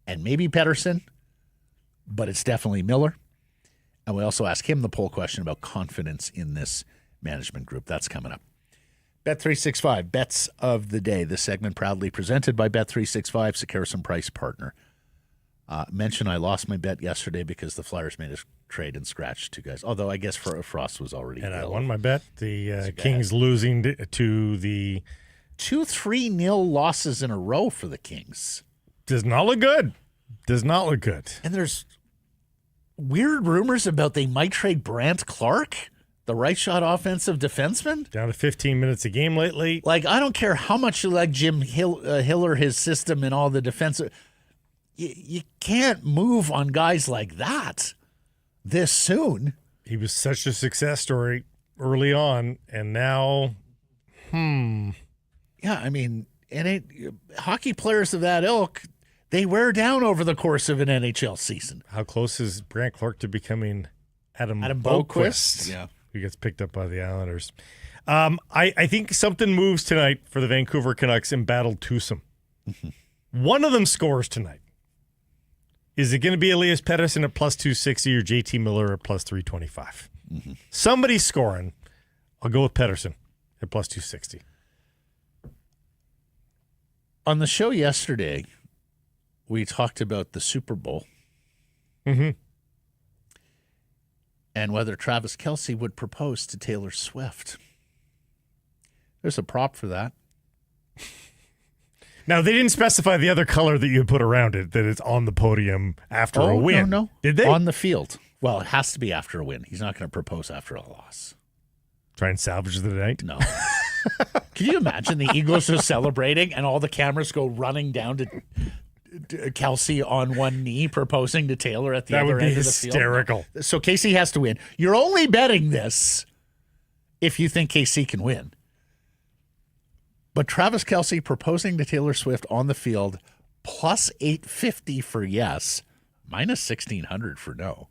and maybe Pettersson, but it's definitely Miller. And we also ask him the poll question about confidence in this management group. That's coming up. Bet365, Bets of the Day. This segment proudly presented by Bet365, Sekeres & Price partner. Mention I lost my bet yesterday because the Flyers made a trade and scratched 2 guys. Although I guess Frost was already And ill. I won my bet. The Kings losing to the 2-3-0 losses in a row for the Kings. Does not look good. Does not look good. And there's weird rumors about they might trade Brant Clark, the right shot offensive defenseman. Down to 15 minutes a game lately. Like, I don't care how much you like Jim Hiller, his system, and all the defensive. You can't move on guys like that this soon. He was such a success story early on, and now, Yeah, I mean, hockey players of that ilk, they wear down over the course of an NHL season. How close is Brant Clark to becoming Adam Boquist? Boquist? Yeah. Who gets picked up by the Islanders. I think something moves tonight for the Vancouver Canucks in battle twosome. One of them scores tonight. Is it going to be Elias Pettersson at plus 260 or JT Miller at plus 325? Somebody's scoring. I'll go with Pettersson at plus 260. On the show yesterday, we talked about the Super Bowl. And whether Travis Kelce would propose to Taylor Swift. There's a prop for that. Now, they didn't specify the other color that you put around it, that it's on the podium after a win. No. Did they? On the field. Well, it has to be after a win. He's not going to propose after a loss. Try and salvage the night? No. Can you imagine the Eagles are celebrating and all the cameras go running down to Kelce on one knee proposing to Taylor at the other end of the field? That would be hysterical. So Casey has to win. You're only betting this if you think KC can win. But Travis Kelce proposing to Taylor Swift on the field, plus 850 for yes, minus 1,600 for no.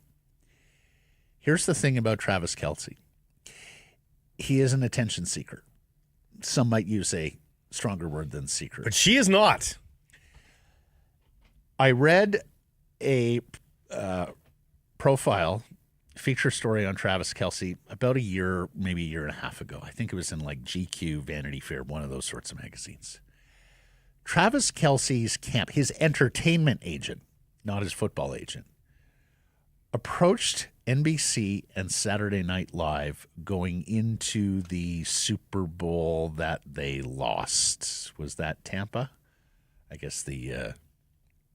Here's the thing about Travis Kelce. He is an attention seeker. Some might use a stronger word than seeker. But she is not. I read a profile, feature story on Travis Kelce about a year, maybe a year and a half ago. I think it was in like GQ, Vanity Fair, one of those sorts of magazines. Travis Kelce's camp, his entertainment agent, not his football agent, approached NBC and Saturday Night Live going into the Super Bowl that they lost. Was that Tampa? I guess the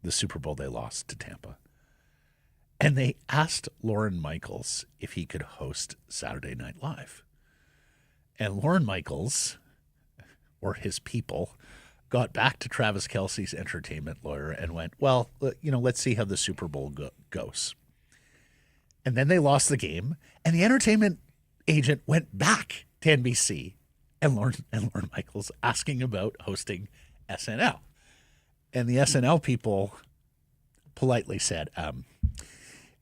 Super Bowl they lost to Tampa. And they asked Lorne Michaels if he could host Saturday Night Live. And Lorne Michaels, or his people, got back to Travis Kelce's entertainment lawyer and went, well, let's see how the Super Bowl goes. And then they lost the game, and the entertainment agent went back to NBC and Lorne Michaels asking about hosting SNL. And the SNL people politely said,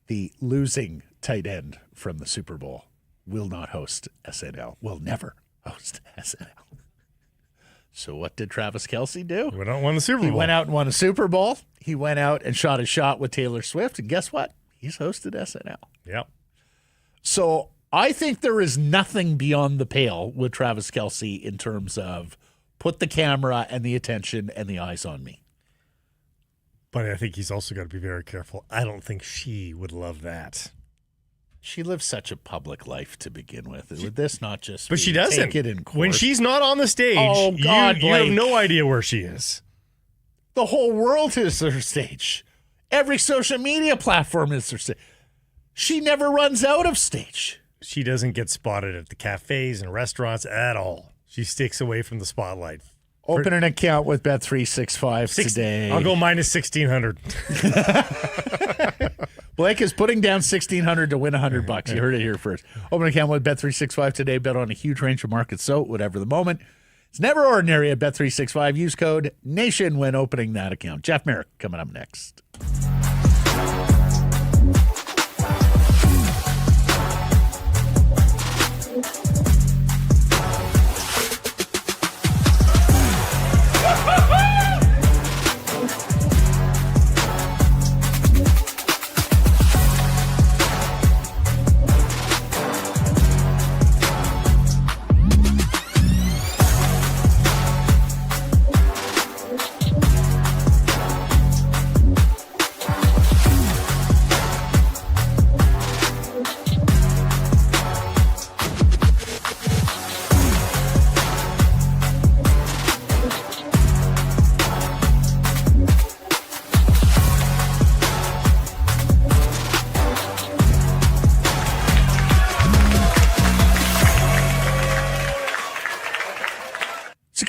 the losing tight end from the Super Bowl will not host SNL, will never host SNL. So what did Travis Kelce do? He went out and won the Super Bowl. He went out and won a Super Bowl. He went out and shot a shot with Taylor Swift, and guess what? He's hosted SNL. Yep. So I think there is nothing beyond the pale with Travis Kelce in terms of put the camera and the attention and the eyes on me. But I think he's also got to be very careful. I don't think she would love that. She lives such a public life to begin with. Would this not just But she doesn't. take it in court? When she's not on the stage, Oh, God, you have Blake. no idea where she is. The whole world is her stage. Every social media platform is her stage. She never runs out of stage. She doesn't get spotted at the cafes and restaurants at all. She sticks away from the spotlight. Open an account with Bet365 today. I'll go minus 1,600. Blake is putting down $1,600 to win $100. You heard it here first. Open an account with Bet365 today. Bet on a huge range of markets. So whatever the moment, it's never ordinary at Bet365. Use code NATION when opening that account. Jeff Merrick coming up next.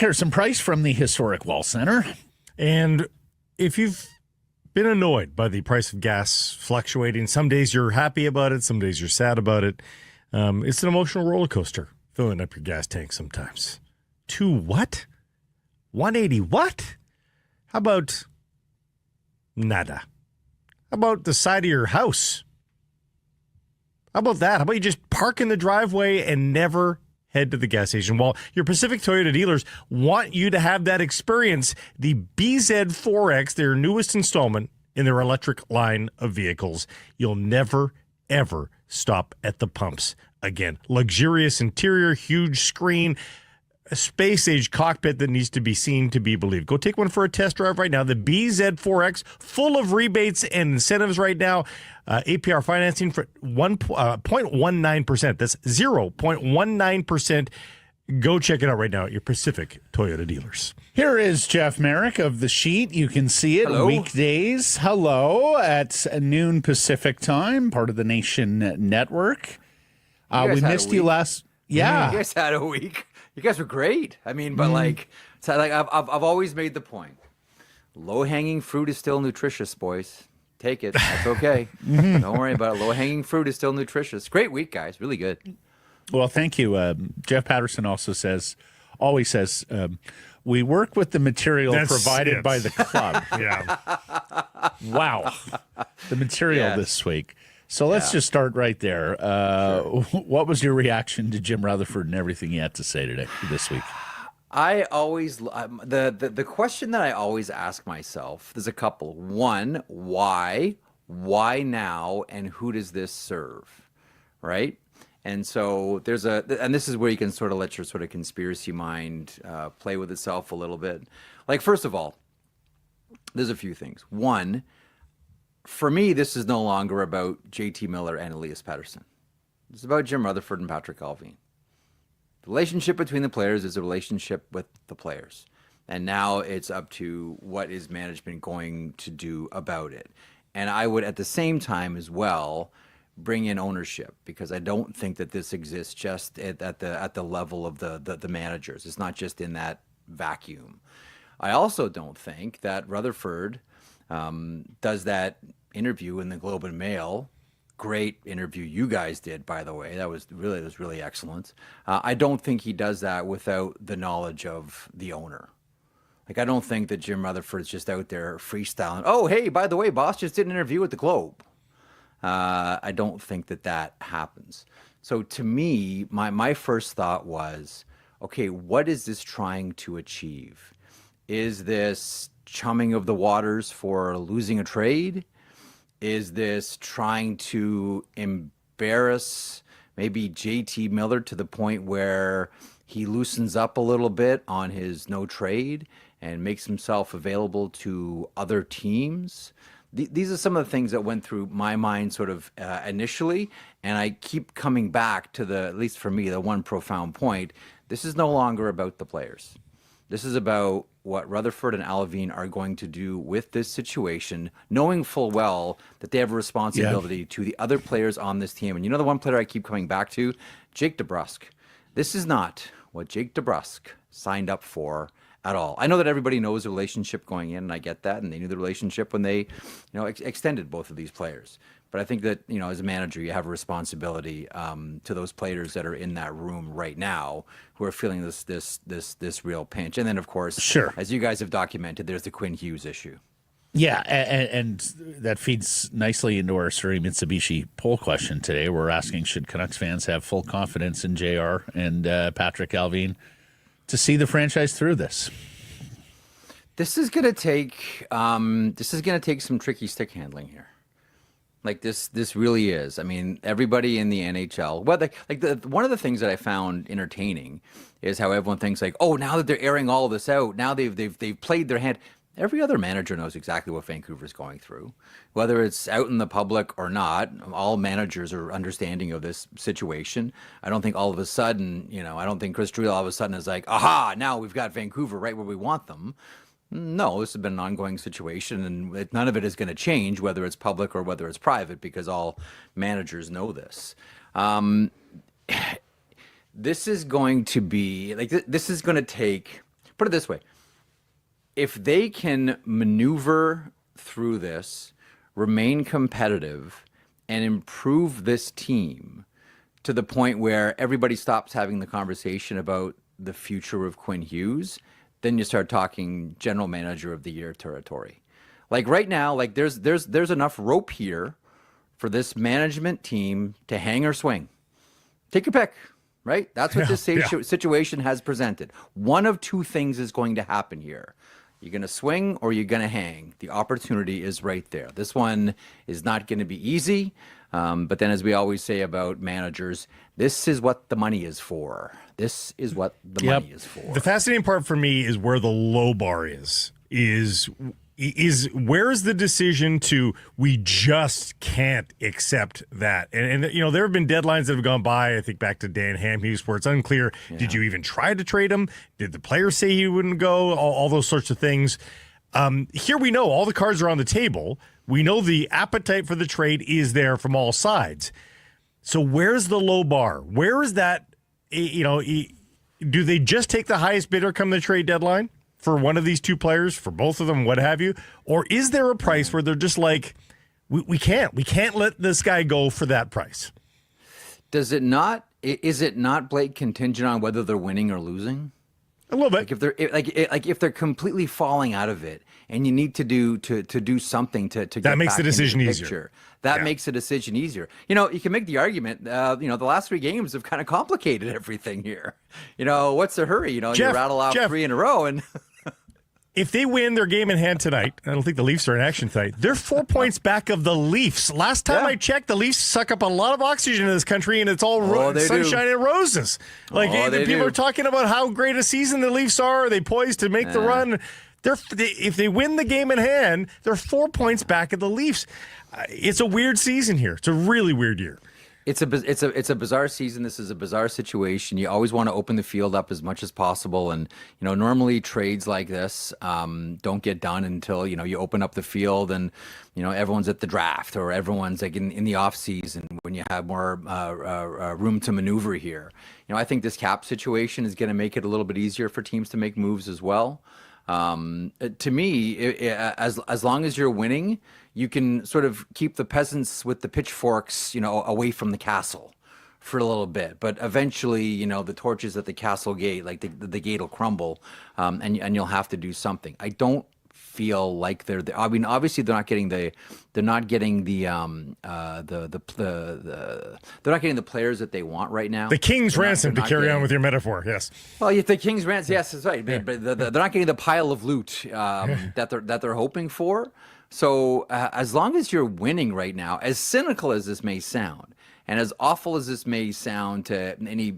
Harrison Price from the historic Wall Center. And if you've been annoyed by the price of gas fluctuating, some days you're happy about it, some days you're sad about it. It's an emotional roller coaster filling up your gas tank sometimes. To what? 180 what? How about nada? How about the side of your house? How about that? How about you just park in the driveway and never head to the gas station? Well, your Pacific Toyota dealers want you to have that experience. The BZ4X, their newest installment in their electric line of vehicles. You'll never, ever stop at the pumps again. Luxurious interior, huge screen, a space-age cockpit that needs to be seen to be believed. Go take one for a test drive right now. The BZ4X, full of rebates and incentives right now. APR financing for 0.19%. That's 0.19%. Go check it out right now at your Pacific Toyota dealers. Here is Jeff Merrick of The Sheet. You can see it weekdays. Hello at noon Pacific time, part of the Nation Network. We missed you last. Yeah, you guys had a week. You guys were great. I mean, but I've always made the point. Low-hanging fruit is still nutritious, boys. Take it. That's okay. Don't worry about it. Low-hanging fruit is still nutritious. Great week, guys. Really good. Well, thank you. Jeff Pettersson also always says, we work with the material provided by the club. Yeah. Wow. The material this week. So let's just start right there. What was your reaction to Jim Rutherford and everything he had to say this week? I always the question that I always ask myself, there's a couple. One, why now, and who does this serve, right? And so and this is where you can sort of let your sort of conspiracy mind play with itself a little bit. Like, first of all, there's a few things. One, for me, this is no longer about JT Miller and Elias Pettersson. It's about Jim Rutherford and Patrick Allvin. The relationship between the players is a relationship with the players. And now it's up to what is management going to do about it. And I would, at the same time as well, bring in ownership, because I don't think that this exists just at the level of the managers. It's not just in that vacuum. I also don't think that Rutherford does that interview in the Globe and Mail. Great interview you guys did, by the way. That was really excellent. I don't think he does that without the knowledge of the owner. Like, I don't think that Jim Rutherford is just out there freestyling. Oh, hey, by the way, boss just did an interview with the Globe. I don't think that happens. So to me, my first thought was, okay, what is this trying to achieve? Is this chumming of the waters for losing a trade? Is this trying to embarrass maybe JT Miller to the point where he loosens up a little bit on his no trade and makes himself available to other teams? These are some of the things that went through my mind sort of initially, and I keep coming back to at least for me, the one profound point. This is no longer about the players. This is about what Rutherford and Allvin are going to do with this situation, knowing full well that they have a responsibility to the other players on this team. And you know the one player I keep coming back to? Jake DeBrusk. This is not what Jake DeBrusk signed up for at all. I know that everybody knows the relationship going in, and I get that, and they knew the relationship when they, extended both of these players. But I think that, as a manager, you have a responsibility to those players that are in that room right now who are feeling this real pinch. And then, of course, as you guys have documented, there's the Quinn Hughes issue. Yeah, and that feeds nicely into our Surrey Mitsubishi poll question today. We're asking, should Canucks fans have full confidence in JR and Patrick Allvin to see the franchise through this? This is going to take some tricky stick handling here. Like this really is. I mean, everybody in the NHL. Well, one of the things that I found entertaining is how everyone thinks like, oh, now that they're airing all of this out, now they've played their hand. Every other manager knows exactly what Vancouver's going through, whether it's out in the public or not. All managers are understanding of this situation. I don't think all of a sudden, I don't think Chris Drury all of a sudden is like, aha, now we've got Vancouver right where we want them. No, this has been an ongoing situation, and none of it is going to change, whether it's public or whether it's private, because all managers know this. This is going to be this is going to take. Put it this way: if they can maneuver through this, remain competitive, and improve this team to the point where everybody stops having the conversation about the future of Quinn Hughes, then you start talking general manager of the year territory. Like right now, like there's enough rope here for this management team to hang or swing. Take your pick, right? That's what this situation has presented. One of two things is going to happen here. You're going to swing or you're going to hang. The opportunity is right there. This one is not going to be easy. But then, as we always say about managers, this is what the money is for. This is what the money is for. The fascinating part for me is where the low bar is where's the decision to, we just can't accept that. And you know, there have been deadlines that have gone by, I think back to Dan Hamhuis, where it's unclear, did you even try to trade him? Did the player say he wouldn't go? All those sorts of things. Here we know all the cards are on the table. We know the appetite for the trade is there from all sides. So where's the low bar? Where is that, you know, do they just take the highest bidder come the trade deadline for one of these two players, for both of them, what have you? Or is there a price where they're just like, we can't let this guy go for that price? Is it not, Blake, contingent on whether they're winning or losing? A little bit. Like if they're if they're completely falling out of it, and you need to do something to get that makes back the decision into the easier. picture. That makes the decision easier. You know, you can make the argument. You know, the last three games have kind of complicated everything here. You know, what's the hurry? You know, you rattle off three in a row, and if they win their game in hand tonight, I don't think the Leafs are in action tonight. They're 4 points back of the Leafs. Last time I checked, the Leafs suck up a lot of oxygen in this country, and it's all sunshine and roses. Like people are talking about how great a season the Leafs are. Are they poised to make the run? If they win the game in hand, they're 4 points back of the Leafs. It's a weird season here. It's a really weird year. It's a bizarre season. This is a bizarre situation. You always want to open the field up as much as possible, and you know, normally trades like this don't get done until you open up the field and everyone's at the draft or everyone's like in the off season when you have more room to maneuver here. I think this cap situation is going to make it a little bit easier for teams to make moves as well. To me, as long as you're winning, you can sort of keep the peasants with the pitchforks, away from the castle for a little bit. But eventually, the torches at the castle gate, like the gate will crumble, and you'll have to do something. I don't feel like they're. I mean, obviously they're not getting the players that they want right now. The king's ransom, to carry on with your metaphor. Yes. Well, the king's ransom. Yes, that's right. Yeah. But they're not getting the pile of loot that they're hoping for. So as long as you're winning right now, as cynical as this may sound, and as awful as this may sound to any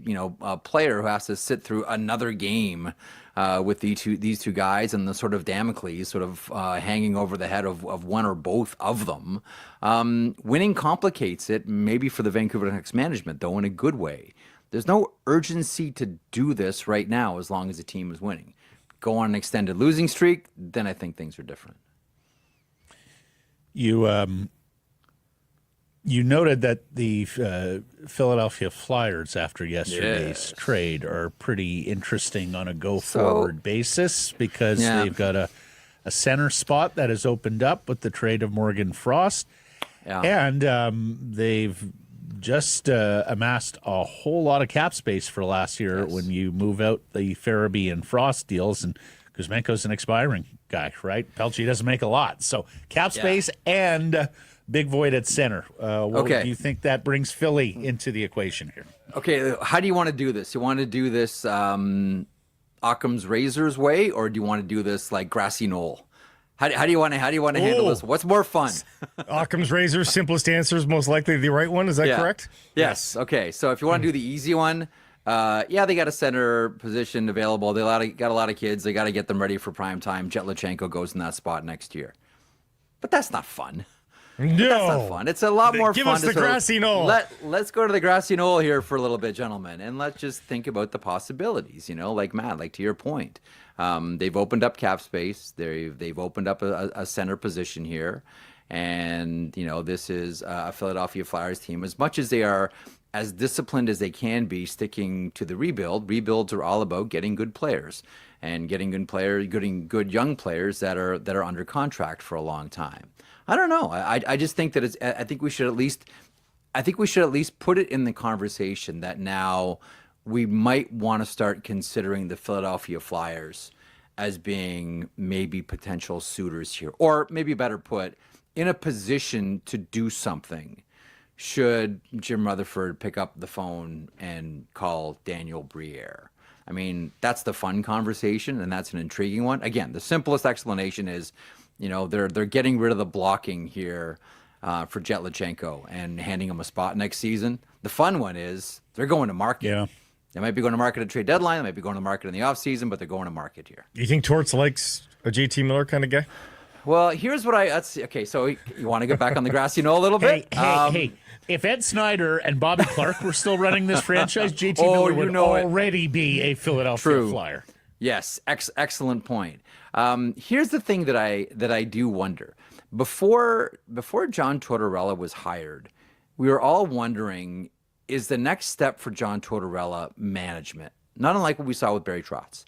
player who has to sit through another game with these two guys and the sort of Damocles sort of hanging over the head of one or both of them, winning complicates it, maybe for the Vancouver Canucks management, though in a good way. There's no urgency to do this right now as long as the team is winning. Go on an extended losing streak, then I think things are different. You noted that the Philadelphia Flyers, after yesterday's trade, are pretty interesting on a go-forward basis because they've got a center spot that has opened up with the trade of Morgan Frost, and they've just amassed a whole lot of cap space for last year when you move out the Farabee and Frost deals, and Kuzmenko's an expiring guy, right? Pelche doesn't make a lot. So cap space and big void at center. What do you think that brings Philly into the equation here? Okay, how do you want to do this? You want to do this Occam's razor's way, or do you want to do this like grassy knoll? How do you want to handle this? What's more fun? Occam's razor, simplest answer is most likely the right one. Is that correct? Yes. Okay. So if you want to do the easy one, they got a center position available. They got a lot of kids. They got to get them ready for prime time. Jetlachenko goes in that spot next year. But that's not fun. No. That's not fun. It's a lot more fun. Give us the grassy knoll. Let's go to the grassy knoll here for a little bit, gentlemen, and let's just think about the possibilities, like Matt, like to your point. They've opened up cap space. They've opened up a center position here. And, this is a Philadelphia Flyers team. As much as they are as disciplined as they can be sticking to the rebuilds are all about getting good players and getting good young players that are under contract for a long time. I don't know. I just think that I think we should at least I think we should at least put it in the conversation that now we might want to start considering the Philadelphia Flyers as being maybe potential suitors here, or maybe better put, in a position to do something should Jim Rutherford pick up the phone and call Daniel Briere. I mean, that's the fun conversation, and that's an intriguing one. Again, the simplest explanation is, they're getting rid of the blocking here for Jetlichenko and handing him a spot next season. The fun one is they're going to market. Yeah. They might be going to market at trade deadline. They might be going to market in the offseason, but they're going to market here. You think Torts likes a JT Miller kind of guy? Well, here's what okay, so you want to get back on the grass, a little bit? Hey, if Ed Snyder and Bobby Clark were still running this franchise, JT Miller would already be a Philadelphia Flyer. Yes, excellent point. Here's the thing that I do wonder. Before John Tortorella was hired, we were all wondering, is the next step for John Tortorella management? Not unlike what we saw with Barry Trotz.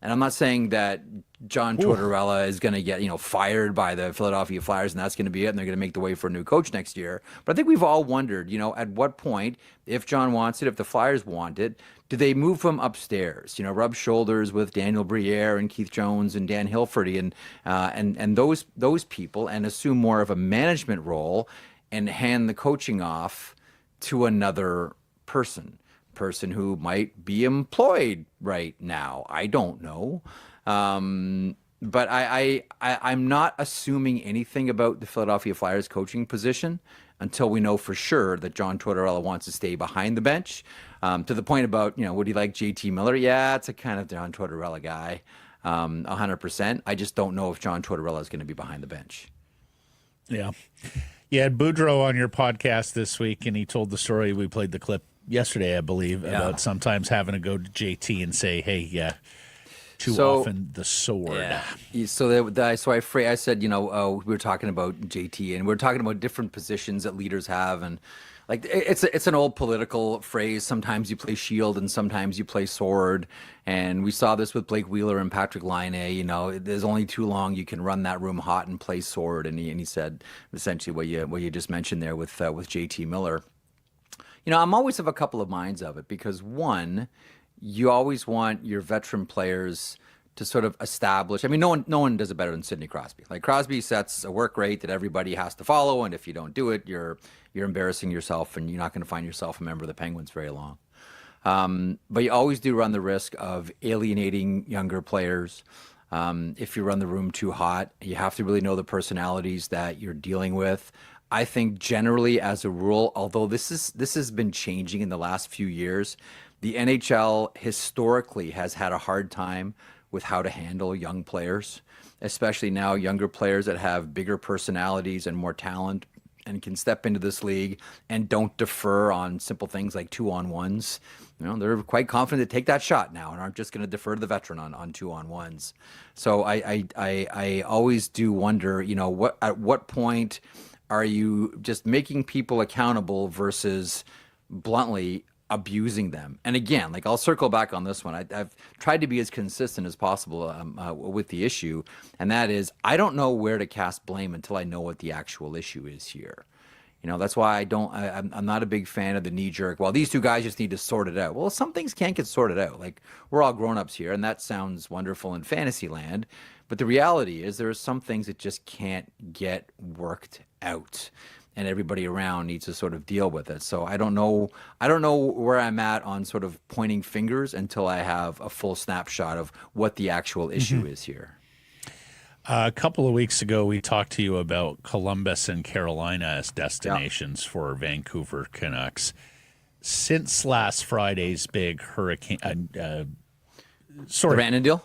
And I'm not saying that John Tortorella is going to get, fired by the Philadelphia Flyers and that's going to be it and they're going to make the way for a new coach next year. But I think we've all wondered, at what point, if John wants it, if the Flyers want it, do they move from upstairs, rub shoulders with Daniel Briere and Keith Jones and Dan Hilferty and those people and assume more of a management role and hand the coaching off to another person who might be employed right now. I don't know. But I'm not assuming anything about the Philadelphia Flyers coaching position until we know for sure that John Tortorella wants to stay behind the bench. To the point about, would he like JT Miller? Yeah, it's a kind of John Tortorella guy, 100%. I just don't know if John Tortorella is going to be behind the bench. Yeah. You had Boudreau on your podcast this week, and he told the story. We played the clip yesterday, I believe, about sometimes having to go to JT and say, hey, too often the sword. Yeah. So I said, we were talking about JT, and we were talking about different positions that leaders have, and like it's an old political phrase. Sometimes you play shield and sometimes you play sword. And we saw this with Blake Wheeler and Patrick Laine. There's only too long you can run that room hot and play sword. And he said essentially what you just mentioned there with JT Miller. I'm always of a couple of minds of it because one, you always want your veteran players to sort of establish. I mean, no one does it better than Sidney Crosby. Like Crosby sets a work rate that everybody has to follow, and if you don't do it, you're embarrassing yourself, and you're not going to find yourself a member of the Penguins very long. But you always do run the risk of alienating younger players. If you run the room too hot, you have to really know the personalities that you're dealing with. I think generally, as a rule, although this has been changing in the last few years, the NHL historically has had a hard time with how to handle young players, especially now younger players that have bigger personalities and more talent and can step into this league and don't defer on simple things like 2-on-1s. They're quite confident to take that shot now and aren't just going to defer to the veteran on 2-on-1s. So I always do wonder, at what point are you just making people accountable versus bluntly abusing them? And again, I'll circle back on this one. I've tried to be as consistent as possible with the issue, and that is I don't know where to cast blame until I know what the actual issue is here. That's why I'm not a big fan of the knee-jerk, well, these two guys just need to sort it out. Well, some things can't get sorted out. We're all grown-ups here, and that sounds wonderful in fantasy land, but the reality is there are some things that just can't get worked out. And everybody around needs to sort of deal with it. So I don't know where I'm at on sort of pointing fingers until I have a full snapshot of what the actual issue is here. A couple of weeks ago, we talked to you about Columbus and Carolina as destinations for Vancouver Canucks. Since last Friday's big hurricane, The Rantanen deal?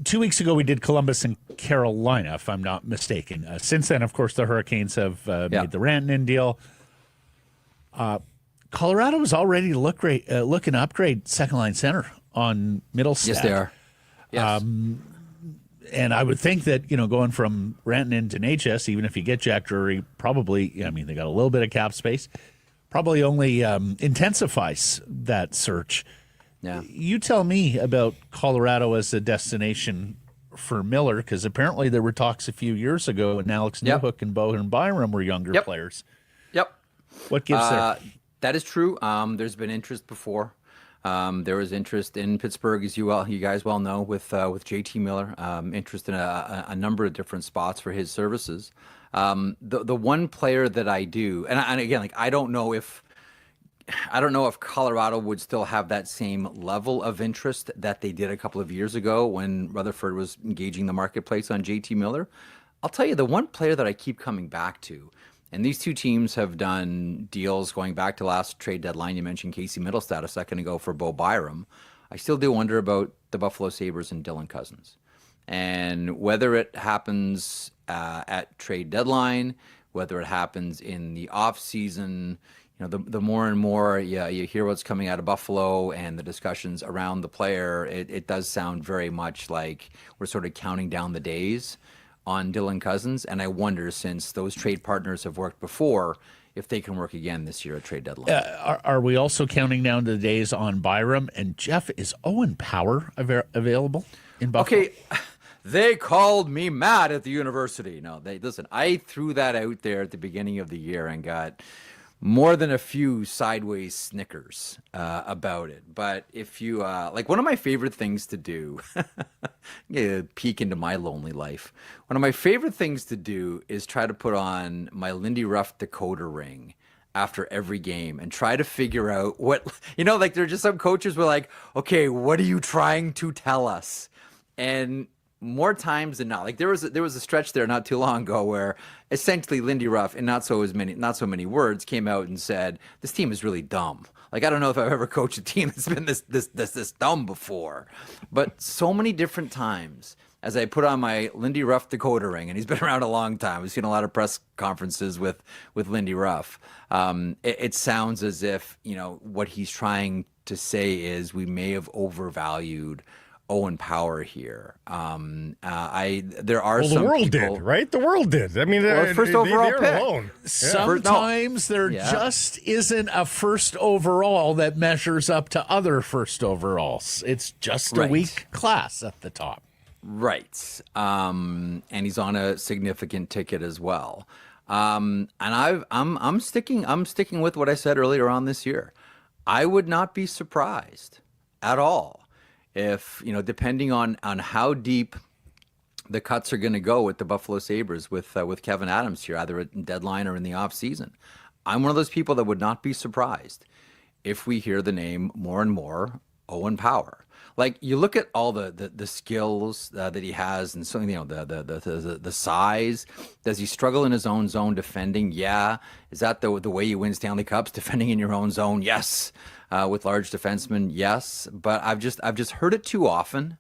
2 weeks ago, we did Columbus and Carolina, if I'm not mistaken. Since then, of course, the Hurricanes have made the Rantanen deal. Colorado is already looking to upgrade second-line center on Middlestat. Yes, they are. Yes. And I would think that, going from Rantanen to HS, even if you get Jack Drury, probably, they got a little bit of cap space, probably only intensifies that search. Yeah. You tell me about Colorado as a destination for Miller, because apparently there were talks a few years ago, and Alex Newhook and Bohan Byram were younger players. Yep. What gives there? That is true. There's been interest before. There was interest in Pittsburgh, as you guys well know, with JT Miller. Interest in a number of different spots for his services. The one player that I do, and again, like I don't know if Colorado would still have that same level of interest that they did a couple of years ago when Rutherford was engaging the marketplace on JT Miller. I'll tell you, the one player that I keep coming back to, and these two teams have done deals going back to last trade deadline. You mentioned Casey Middlestat a second ago for Bo Byram. I still do wonder about the Buffalo Sabres and Dylan Cousins. And whether it happens at trade deadline, whether it happens in the offseason, the more and more you hear what's coming out of Buffalo and the discussions around the player, it does sound very much like we're sort of counting down the days on Dylan Cousins. And I wonder, since those trade partners have worked before, if they can work again this year at trade deadline. Are we also counting down the days on Byram? And Jeff, is Owen Power available in Buffalo? Okay. They called me mad at the university. No, listen, I threw that out there at the beginning of the year and got more than a few sideways snickers about it. But if you like, one of my favorite things to do, peek into my lonely life. One of my favorite things to do is try to put on my Lindy Ruff decoder ring after every game and try to figure out what, like there are just some coaches who are like, okay, what are you trying to tell us? And more times than not, like there was a stretch there not too long ago where essentially Lindy Ruff, in not so many words, came out and said, this team is really dumb. Like, I don't know if I've ever coached a team that's been this dumb before. But so many different times as I put on my Lindy Ruff decoder ring, and he's been around a long time. We've seen a lot of press conferences with Lindy Ruff. It sounds as if, what he's trying to say is we may have overvalued Owen Power here. There are the world people, did, right? The world did. I mean, first overall they're pick. alone. Sometimes there just isn't a first overall that measures up to other first overalls. It's just a weak class at the top. Right. And he's on a significant ticket as well. And I'm sticking with what I said earlier on this year. I would not be surprised at all if, depending on how deep the cuts are going to go with the Buffalo Sabres with Kevin Adams here, either at deadline or in the offseason. I'm one of those people that would not be surprised if we hear the name more and more Owen Power. Like, you look at all the skills that he has, and so the size. Does he struggle in his own zone defending? Yeah. Is that the way you win Stanley Cups, defending in your own zone? Yes. With large defensemen, yes. But I've just heard it too often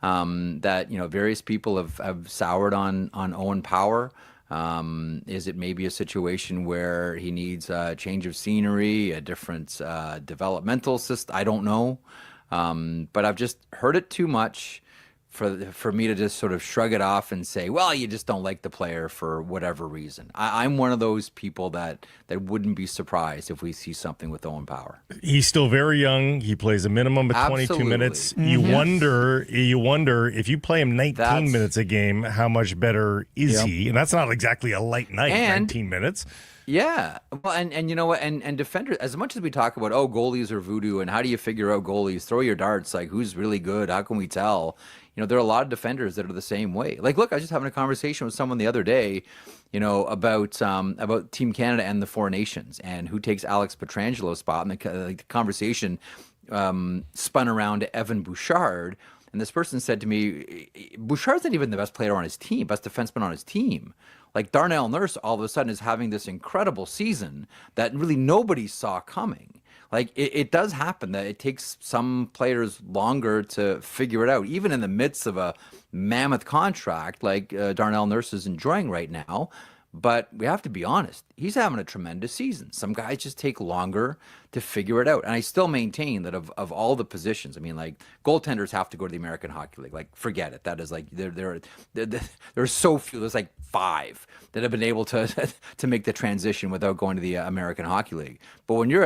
that various people have soured on Owen Power. Is it maybe a situation where he needs a change of scenery, a different developmental system? I don't know. But I've just heard it too much for me to just sort of shrug it off and say, well, you just don't like the player for whatever reason. I'm one of those people that wouldn't be surprised if we see something with Owen Power. He's still very young. He plays a minimum of 22 minutes. You wonder if you play him 19 minutes a game, how much better is he? And that's not exactly a light night, 19 minutes. Yeah. Well, and you know what? And defenders, as much as we talk about, goalies are voodoo and how do you figure out goalies, throw your darts, like who's really good? How can we tell? There are a lot of defenders that are the same way. Like, look, I was just having a conversation with someone the other day, about Team Canada and the Four Nations and who takes Alex Petrangelo's spot. And the conversation spun around to Evan Bouchard. And this person said to me, Bouchard's not even the best player on his team, best defenseman on his team. Like, Darnell Nurse all of a sudden is having this incredible season that really nobody saw coming. Like, it does happen that it takes some players longer to figure it out, even in the midst of a mammoth contract like Darnell Nurse is enjoying right now. But we have to be honest, he's having a tremendous season. Some guys just take longer to figure it out. And I still maintain that of all the positions, I mean, like, goaltenders have to go to the American Hockey League. Like, forget it. That is like, there are so few. There's like 5 that have been able to make the transition without going to the American Hockey League. But when you're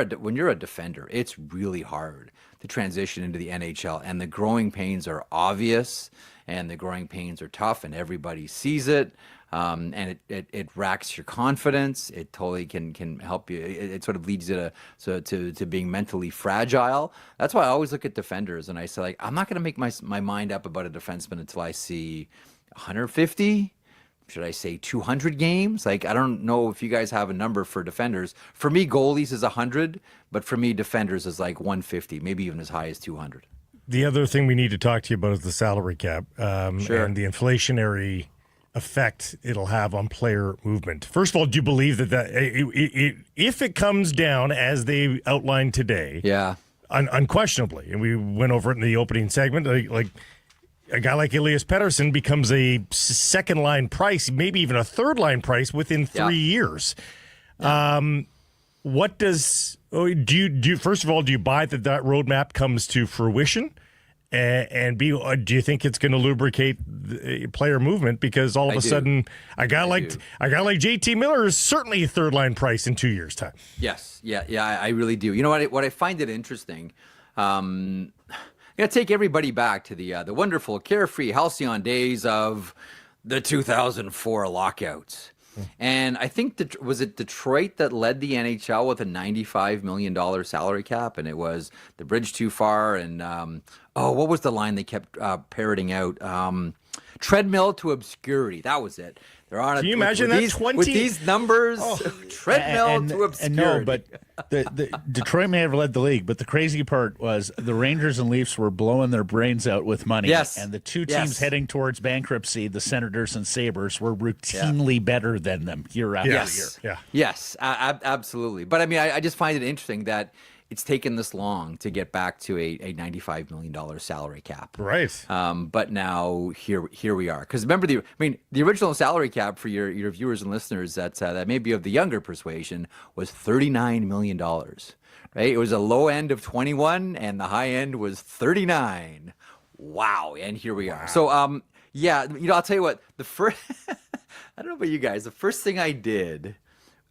a defender, it's really hard to transition into the NHL. And the growing pains are obvious, and the growing pains are tough, and everybody sees it. And it racks your confidence. it totally can help you. It sort of leads you to being mentally fragile. That's why I always look at defenders and I say, like, I'm not going to make my mind up about a defenseman until I see 150. Should I say 200 games? Like, I don't know if you guys have a number for defenders. For me, goalies is 100, but for me, defenders is like 150, maybe even as high as 200. The other thing we need to talk to you about is the salary cap and the inflationary effect it'll have on player movement. First of all, do you believe that if it comes down as they outlined today, unquestionably, and we went over it in the opening segment, like a guy like Elias Pettersson becomes a second-line price, maybe even a third-line price within 3 years. What does do you first of all, do you buy that roadmap comes to fruition? And B, do you think it's going to lubricate the player movement? Because all of a sudden, a guy like JT Miller is certainly a third-line price in 2 years' time. Yes, I really do. You know what I find it interesting. I'm going to take everybody back to the wonderful, carefree, halcyon days of the 2004 lockouts. And I think, was it Detroit that led the NHL with a $95 million salary cap? And it was the bridge too far. And, what was the line they kept parroting out? Treadmill to obscurity. That was it. They're on. Can you imagine that? With these numbers, treadmill to obscurity. And no, but the Detroit may have led the league, but the crazy part was the Rangers and Leafs were blowing their brains out with money. Yes. And the two teams heading towards bankruptcy, the Senators and Sabres, were routinely better than them year after year. Yeah. Yes, absolutely. But I mean, I just find it interesting that it's taken this long to get back to a $95 million salary cap. Right. But now here we are. Because remember, the original salary cap for your viewers and listeners that may be of the younger persuasion was $39 million. Right? It was a low end of 21 and the high end was 39. Wow. And here we are. So, I'll tell you what, I don't know about you guys, the first thing I did,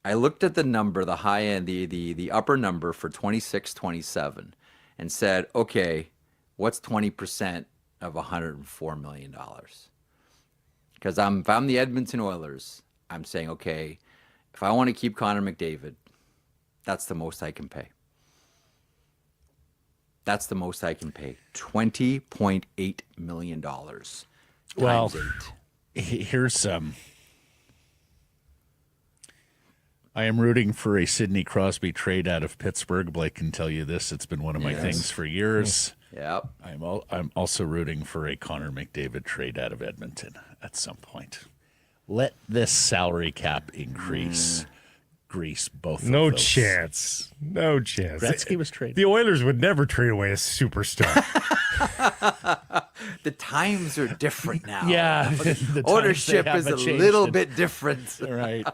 I looked at the number, the high end, the upper number for 26-27 and said, okay, what's 20% of $104 million? Because if I'm the Edmonton Oilers, I'm saying, okay, if I want to keep Connor McDavid, that's the most I can pay. That's the most I can pay. $20.8 million. Well, times 8. Here's I am rooting for a Sidney Crosby trade out of Pittsburgh. Blake can tell you this. It's been one of my things for years. Yep. I'm also rooting for a Connor McDavid trade out of Edmonton at some point. Let this salary cap increase grease both of those. Chance. No chance. Gretzky was traded. The Oilers would never trade away a superstar. The times are different now. Yeah. The ownership is a little bit different. Right.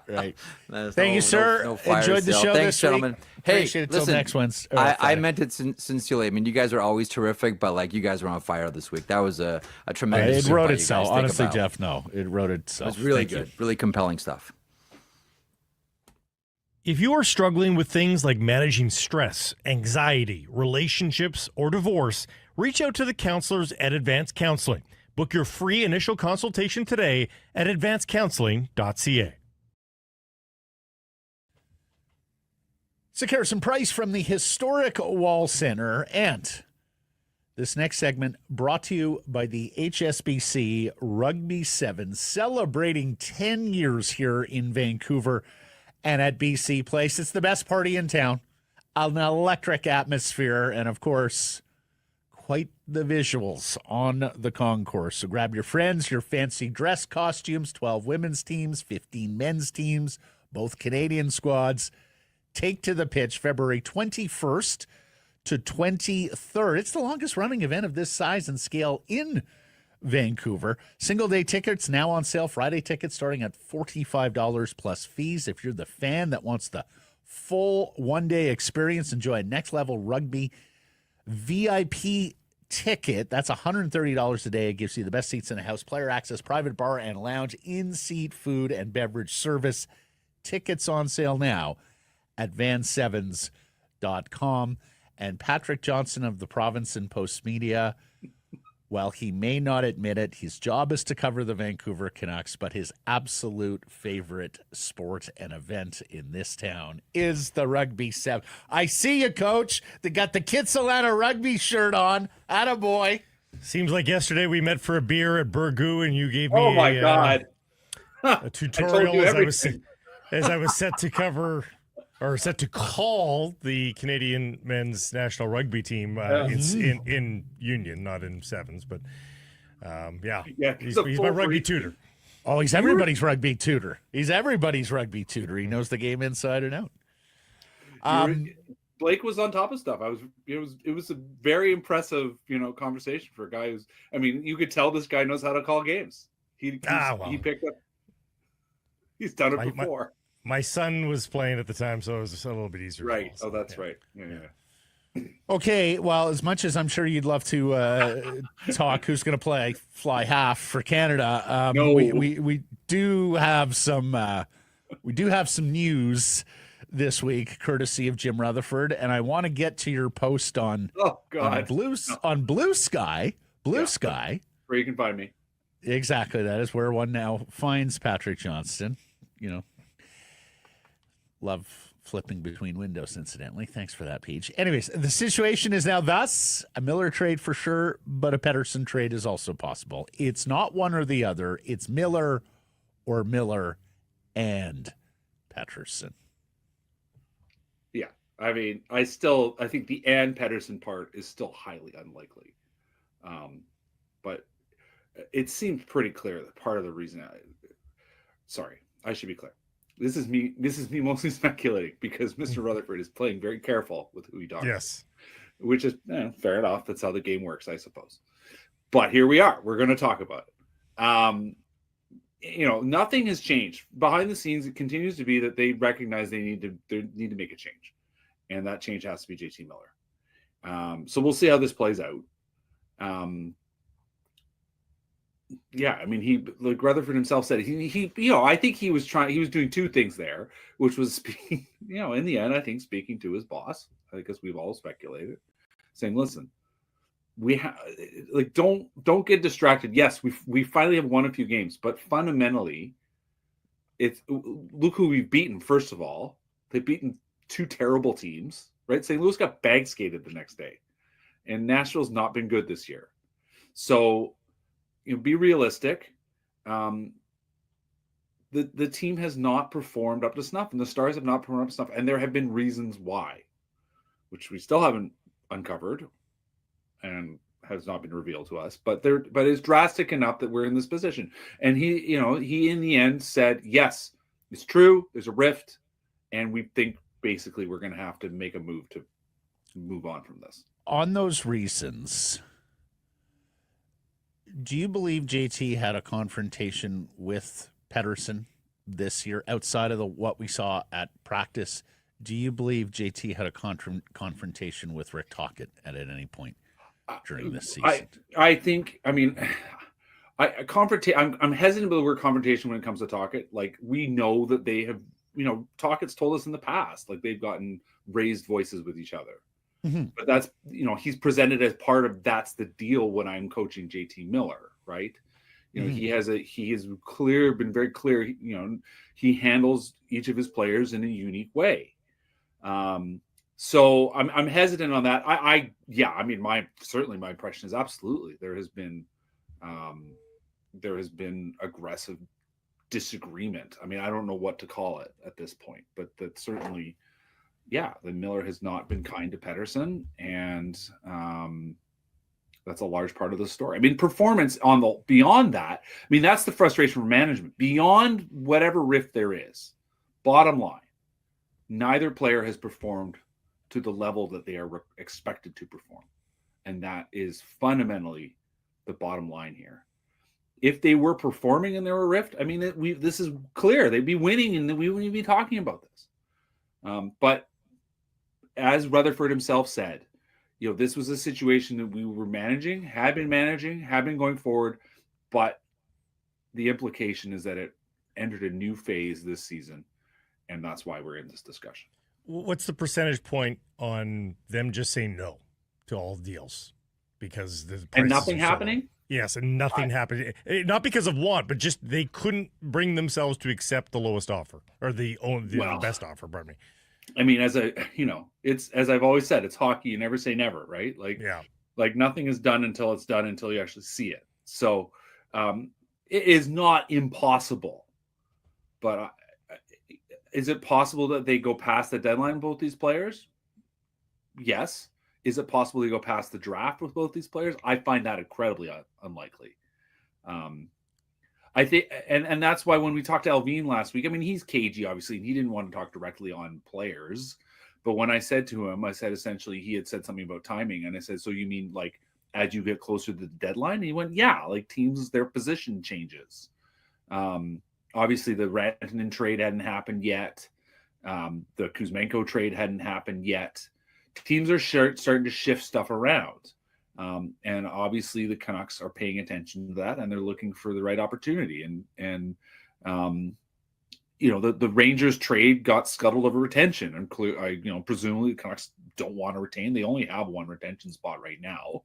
Thank you, sir. Enjoyed the show. Thanks, this gentlemen. Week. Hey, appreciate it till listen, next Wednesday. I meant it sincerely. I mean, you guys are always terrific, but like you guys were on fire this week. That was a tremendous. It wrote itself. Honestly, Jeff, no, it wrote itself. It was really good. Really compelling stuff. If you are struggling with things like managing stress, anxiety, relationships, or divorce, reach out to the counselors at Advanced Counseling. Book your free initial consultation today at advancedcounseling.ca. So, Harrison Price from the historic Wall Center. And this next segment brought to you by the HSBC Rugby Sevens, celebrating 10 years here in Vancouver and at BC Place. It's the best party in town, an electric atmosphere, and of course, quite the visuals on the concourse. So grab your friends, your fancy dress costumes, 12 women's teams, 15 men's teams, both Canadian squads. Take to the pitch February 21st to 23rd. It's the longest running event of this size and scale in Vancouver. Single day tickets now on sale. Friday tickets starting at $45 plus fees. If you're the fan that wants the full one-day experience, enjoy a next-level rugby VIP ticket. That's $130 a day. It gives you the best seats in the house, player access, private bar and lounge, in-seat food and beverage service. Tickets on sale now at vansevens.com. And Patrick Johnston of the Province and Post Media While he may not admit it, his job is to cover the Vancouver Canucks, but his absolute favorite sport and event in this town is the Rugby 7. I see you, Coach. They got the Kitsilano rugby shirt on. Attaboy. Seems like yesterday we met for a beer at Burgoo, and you gave me Oh my God. a tutorial you as I was set to cover or set to call the Canadian men's national rugby team in Union, not in sevens, but he's my rugby tutor. Oh, he's everybody's rugby tutor. He's everybody's rugby tutor. He knows the game inside and out. Blake was on top of stuff. It was a very impressive, conversation for a guy who's. I mean, you could tell this guy knows how to call games. He picked up. He's done it before. My son was playing at the time, so it was a little bit easier. Right. Oh, that's right. Yeah. Okay. Well, as much as I'm sure you'd love to talk, who's going to fly half for Canada? No. We do have some news this week, courtesy of Jim Rutherford, and I want to get to your post on Blue Sky. Sky, where you can find me. Exactly, that is where one now finds Patrick Johnston. Love flipping between windows, incidentally. Thanks for that, Peach. Anyways, the situation is now thus: a Miller trade for sure, but a Pettersson trade is also possible. It's not one or the other. It's Miller or Miller and Pettersson. Yeah. I mean, I think the and Pettersson part is still highly unlikely. But it seems pretty clear that part of the reason I should be clear. This is me mostly speculating because Mr. Rutherford is playing very careful with who he talks. Yes. Which is fair enough. That's how the game works, I suppose. But here we are. We're going to talk about it. Nothing has changed. Behind the scenes, it continues to be that they recognize they need to make a change. And that change has to be JT Miller. So we'll see how this plays out. I mean, he, like Rutherford himself said, I think he was doing two things there, which was speaking, in the end, I think speaking to his boss, I guess we've all speculated, saying, listen, we have, don't get distracted. Yes, we finally have won a few games, but fundamentally, look who we've beaten. First of all, they've beaten two terrible teams, right? St. Louis got bag skated the next day, and Nashville's not been good this year. So, be realistic. The team has not performed up to snuff, and the Stars have not performed up to snuff, and there have been reasons why, which we still haven't uncovered and has not been revealed to us. But it's drastic enough that we're in this position. And he in the end said, yes, it's true. There's a rift, and we think basically we're going to have to make a move to move on from this. On those reasons, do you believe JT had a confrontation with Pettersson this year outside of what we saw at practice? Do you believe JT had a confrontation with Rick Tocchet at any point during this season? I think, I mean, I'm hesitant about the word confrontation when it comes to Tocchet. Like, we know that they have, Tocchet's told us in the past, like they've gotten raised voices with each other. Mm-hmm. But that's, he's presented as part of that's the deal when I'm coaching JT Miller, right? Mm-hmm. He has been very clear, he handles each of his players in a unique way. So I'm hesitant on that. I mean, my impression is absolutely there has been aggressive disagreement. I mean, I don't know what to call it at this point, but that certainly, the Miller has not been kind to Pettersson, and that's a large part of the story. I mean, performance beyond that. I mean, that's the frustration for management. Beyond whatever rift there is, bottom line, neither player has performed to the level that they are expected to perform, and that is fundamentally the bottom line here. If they were performing and there were a rift, I mean, this is clear. They'd be winning, and we wouldn't be talking about this. But as Rutherford himself said, this was a situation that we were had been going forward, but the implication is that it entered a new phase this season, and that's why we're in this discussion. What's the percentage point on them just saying no to all deals? because the And prices nothing are so low. happening? Yes, and nothing happened. Not because of want, but just they couldn't bring themselves to accept the lowest offer or the Well, best offer. Pardon me. I mean, it's as I've always said, it's hockey. You never say never, right? Yeah. Like nothing is done until it's done, until you actually see it. So it is not impossible, but is it possible that they go past the deadline, both these players? Yes. Is it possible to go past the draft with both these players? I find that incredibly unlikely. I think, and that's why when we talked to Alvin last week, I mean, he's cagey, obviously, and he didn't want to talk directly on players. But when I said to him, I said essentially he had said something about timing, and I said, so you mean like as you get closer to the deadline? And he went, yeah, like teams, their position changes. Obviously, the Rantanen trade hadn't happened yet. The Kuzmenko trade hadn't happened yet. Teams are starting to shift stuff around. And obviously the Canucks are paying attention to that, and they're looking for the right opportunity. And the Rangers trade got scuttled over retention, and presumably the Canucks don't want to retain. They only have one retention spot right now.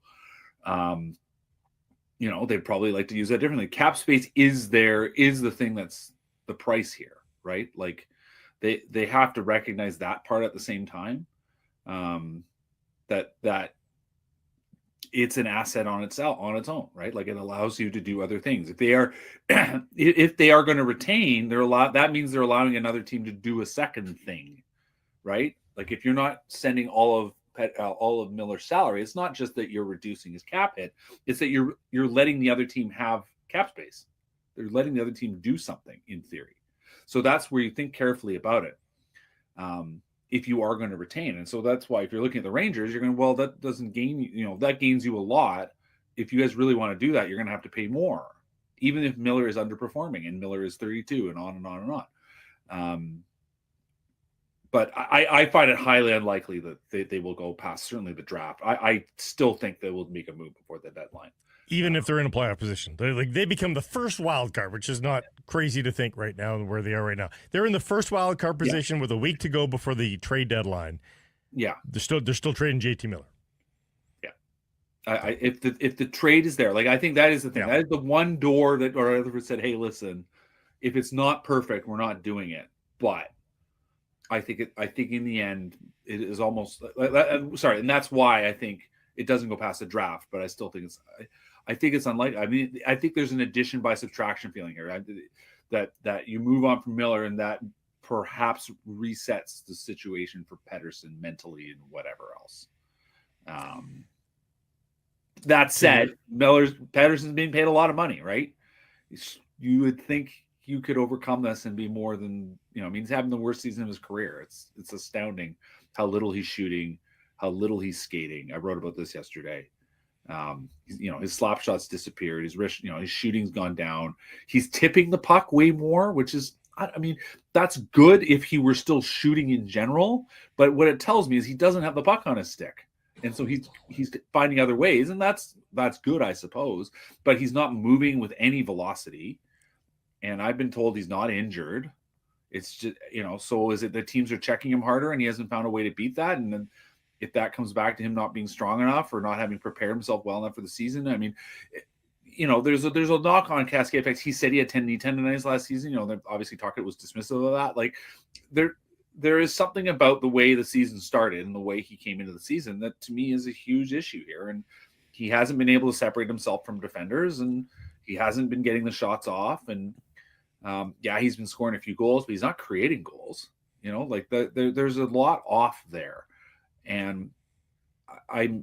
They'd probably like to use that differently. Cap space is the thing that's the price here, right? Like they have to recognize that part at the same time. That it's an asset on its own, right? Like it allows you to do other things. If they are going to retain, that means they're allowing another team to do a second thing, right? Like if you're not sending all of Miller's salary, it's not just that you're reducing his cap hit; it's that you're letting the other team have cap space. They're letting the other team do something in theory. So that's where you think carefully about it. If you are going to retain. And so that's why if you're looking at the Rangers, you're going, well, that doesn't gain you, that gains you a lot. If you guys really want to do that, you're going to have to pay more, even if Miller is underperforming and Miller is 32 and on and on and on. But I find it highly unlikely that they will go past certainly the draft. I still think they will make a move before the deadline. Even if they're in a playoff position, they become the first wild card, which is not crazy to think right now where they are right now. They're in the first wild card position with a week to go before the trade deadline. Yeah, they're still trading JT Miller. Yeah, if the trade is there, like I think that is the thing. Yeah. That is the one door that or other said, hey, listen, if it's not perfect, we're not doing it. But I think in the end it is almost sorry, and that's why I think it doesn't go past the draft. But I still think I think it's unlikely. I mean, I think there's an addition by subtraction feeling here. That you move on from Miller, and that perhaps resets the situation for Pettersson mentally and whatever else. That said, Pettersson's being paid a lot of money, right? You would think you could overcome this and be more than I mean, he's having the worst season of his career. It's astounding how little he's shooting, how little he's skating. I wrote about this yesterday. His slap shots disappeared. His wrist, his shooting's gone down. He's tipping the puck way more, which is, I mean, that's good if he were still shooting in general. But what it tells me is he doesn't have the puck on his stick, and so he's finding other ways, and that's good, I suppose. But he's not moving with any velocity, and I've been told he's not injured. It's just so is it the teams are checking him harder, and he hasn't found a way to beat that, and then. If that comes back to him not being strong enough or not having prepared himself well enough for the season, I mean, there's a knock on cascade effects. He said he had 10 knee tendonitis last season. Obviously Tocchet was dismissive of that. Like there is something about the way the season started and the way he came into the season that to me is a huge issue here. And he hasn't been able to separate himself from defenders, and he hasn't been getting the shots off. And he's been scoring a few goals, but he's not creating goals. There's a lot off there. And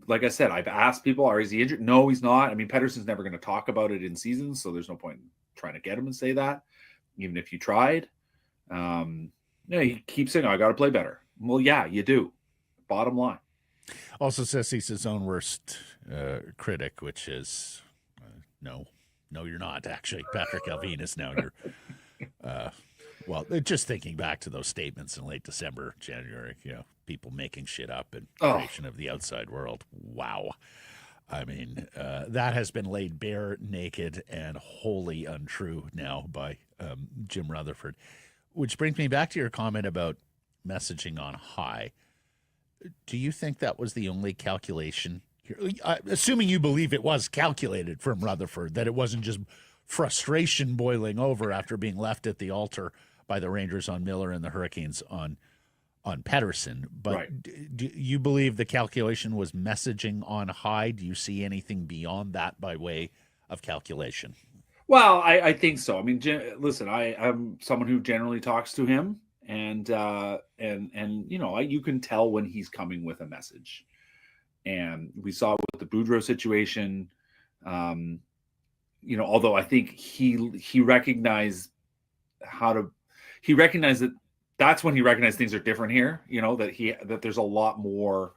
like I said, I've asked people, is he injured? No, he's not. I mean, Pettersson's never going to talk about it in season, so there's no point in trying to get him and say that, even if you tried. He keeps saying, I got to play better. Well, yeah, you do. Bottom line. Also says he's his own worst critic, which is no, you're not. Actually, Patrick Alvin is now your well, just thinking back to those statements in late December, January, people making shit up and creation of the outside world. Wow. I mean, that has been laid bare, naked, and wholly untrue now by Jim Rutherford, which brings me back to your comment about messaging on high. Do you think that was the only calculation Assuming you believe it was calculated from Rutherford, that it wasn't just frustration boiling over after being left at the altar by the Rangers on Miller and the Hurricanes on Pettersson. But Right. do you believe the calculation was messaging on high? Do you see anything beyond that by way of calculation? Well, I think so. I mean, listen, I'm someone who generally talks to him, and you can tell when he's coming with a message. And we saw it with the Boudreaux situation. Although I think he recognized that that's when he recognized things are different here. That there's a lot more.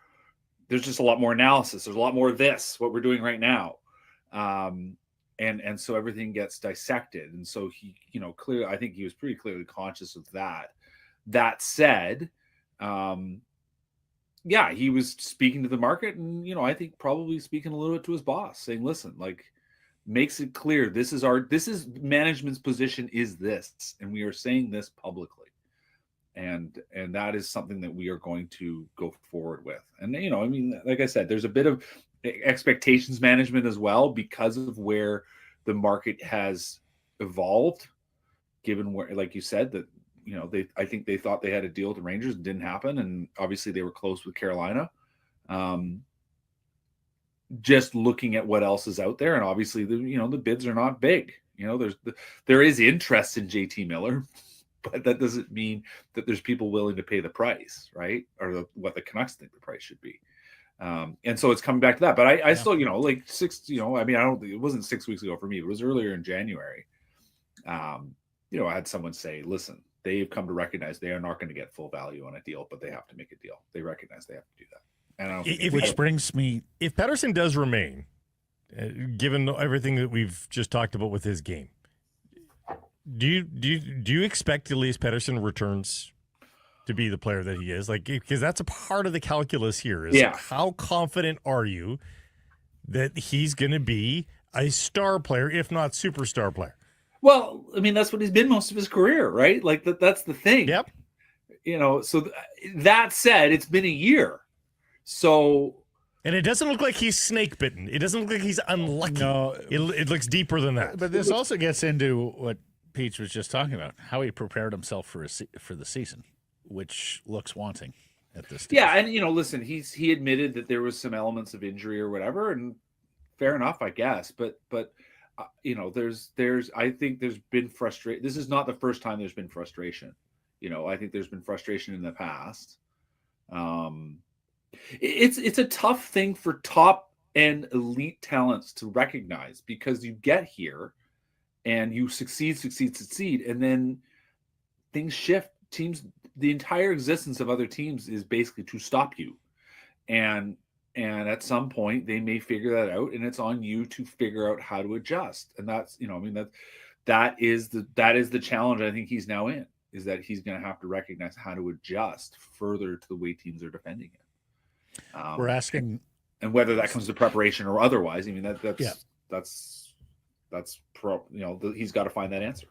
There's just a lot more analysis. There's a lot more of this, what we're doing right now. And so everything gets dissected. And so he, clearly, I think he was pretty clearly conscious of that. That said, he was speaking to the market, and I think probably speaking a little bit to his boss, saying, "Listen, makes it clear this is management's position is this, and we are saying this publicly, and that is something that we are going to go forward with." And like I said, there's a bit of expectations management as well because of where the market has evolved, given where, like you said, that. I think they thought they had a deal with the Rangers and didn't happen. And obviously they were close with Carolina. Just looking at what else is out there. And obviously the bids are not big. There is interest in JT Miller, but that doesn't mean that there's people willing to pay the price, right? Or what the Canucks think the price should be. And so it's coming back to that, but I still, it wasn't 6 weeks ago for me, it was earlier in January. I had someone say, listen, they've come to recognize they are not going to get full value on a deal, but they have to make a deal. They recognize they have to do that. And if Pettersson does remain, given everything that we've just talked about with his game, do you expect Elias Pettersson returns to be the player that he is? Because that's a part of the calculus here. How confident are you that he's going to be a star player, if not superstar player? Well, I mean, that's what he's been most of his career, right? That's the thing. Yep. So that said, it's been a year. So. And it doesn't look like he's snake bitten. It doesn't look like he's unlucky. No. It looks deeper than that. But this also gets into what Peach was just talking about, how he prepared himself for the season, which looks wanting at this stage. Yeah, and listen, he admitted that there was some elements of injury or whatever, and fair enough, I guess. But I think there's been frustration. This is not the first time there's been frustration. I think there's been frustration in the past. It's a tough thing for top and elite talents to recognize, because you get here and you succeed, and then things shift. Teams, the entire existence of other teams is basically to stop you. And at some point they may figure that out, and it's on you to figure out how to adjust. And that's, that is the challenge I think he's now in, is that he's going to have to recognize how to adjust further to the way teams are defending him. We're asking, and whether that comes to preparation or otherwise. I mean, he's got to find that answer.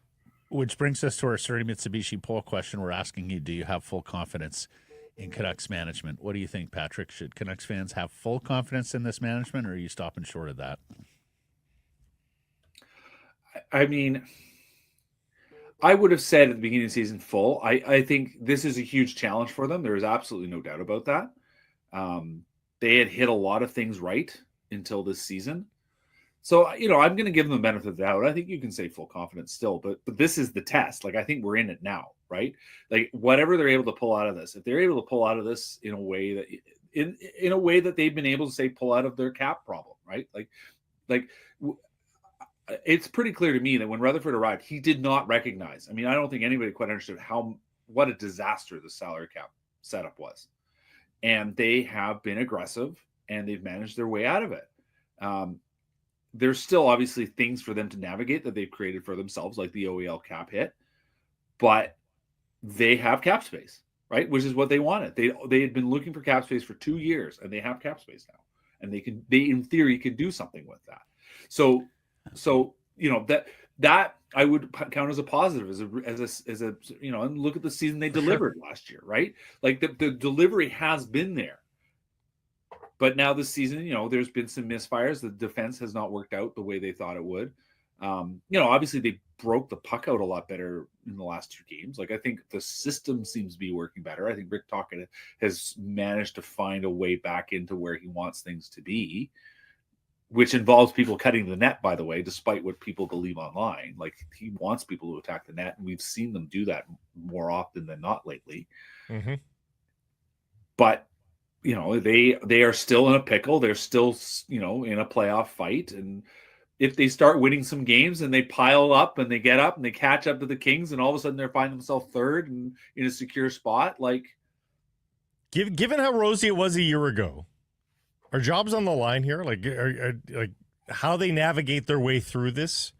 Which brings us to our Surrey Mitsubishi poll question. We're asking you, do you have full confidence in Canucks management? What do you think, Patrick? Should Canucks fans have full confidence in this management, or are you stopping short of that? I mean, I would have said at the beginning of the season full. I think this is a huge challenge for them. There is absolutely no doubt about that. They had hit a lot of things right until this season. So, I'm going to give them the benefit of the doubt. I think you can say full confidence still, but this is the test. I think we're in it now, right? Whatever they're able to pull out of this, if they're able to pull out of this in a way that, in a way that they've been able to say pull out of their cap problem, right? It's pretty clear to me that when Rutherford arrived, he did not recognize. I mean, I don't think anybody quite understood what a disaster the salary cap setup was. And they have been aggressive, and they've managed their way out of it. There's still obviously things for them to navigate that they've created for themselves, like the OEL cap hit, but they have cap space, right? Which is what they wanted. They had been looking for cap space for 2 years, and they have cap space now, and they in theory could do something with that. So that I would count as a positive, as a and look at the season they delivered last year, right? The delivery has been there. But now this season, there's been some misfires. The defense has not worked out the way they thought it would. Obviously they broke the puck out a lot better in the last 2 games. Like, I think the system seems to be working better. I think Rick Tocchet has managed to find a way back into where he wants things to be, which involves people cutting the net, by the way, despite what people believe online. Like, he wants people to attack the net, and we've seen them do that more often than not lately. Mm-hmm. But they are still in a pickle. They're still in a playoff fight, and if they start winning some games and they pile up and they get up and they catch up to the Kings, and all of a sudden they're finding themselves third and in a secure spot, like, given how rosy it was a year ago, are jobs on the line here? Like, like how they navigate their way through this?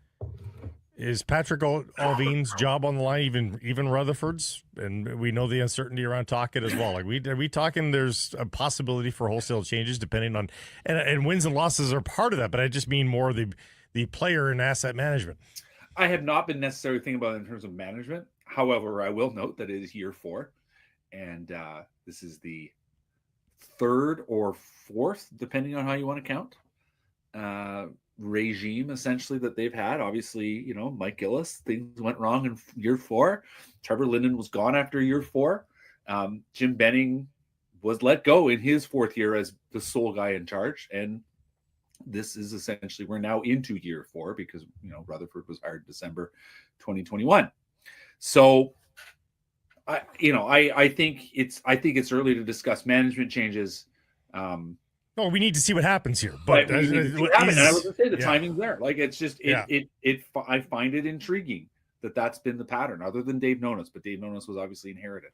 Is Patrick Allvin's job on the line, even Rutherford's? And we know the uncertainty around Tocchet as well. Like, are we talking there's a possibility for wholesale changes depending on, and wins and losses are part of that, but I just mean more the player and asset management. I have not been necessarily thinking about it in terms of management. However, I will note that it is year 4, and this is the 3rd or 4th, depending on how you want to count, regime essentially that they've had. Obviously, Mike Gillis, things went wrong in year 4. Trevor Linden was gone after year 4. Jim Benning was let go in his 4th year as the sole guy in charge, and this is essentially, we're now into year 4 because Rutherford was hired December 2021. So I think it's early to discuss management changes. No, we need to see what happens here. But and I was going to say the timing's there. Like, it's just I find it intriguing that that's been the pattern, other than Dave Nonis. But Dave Nonis was obviously inherited.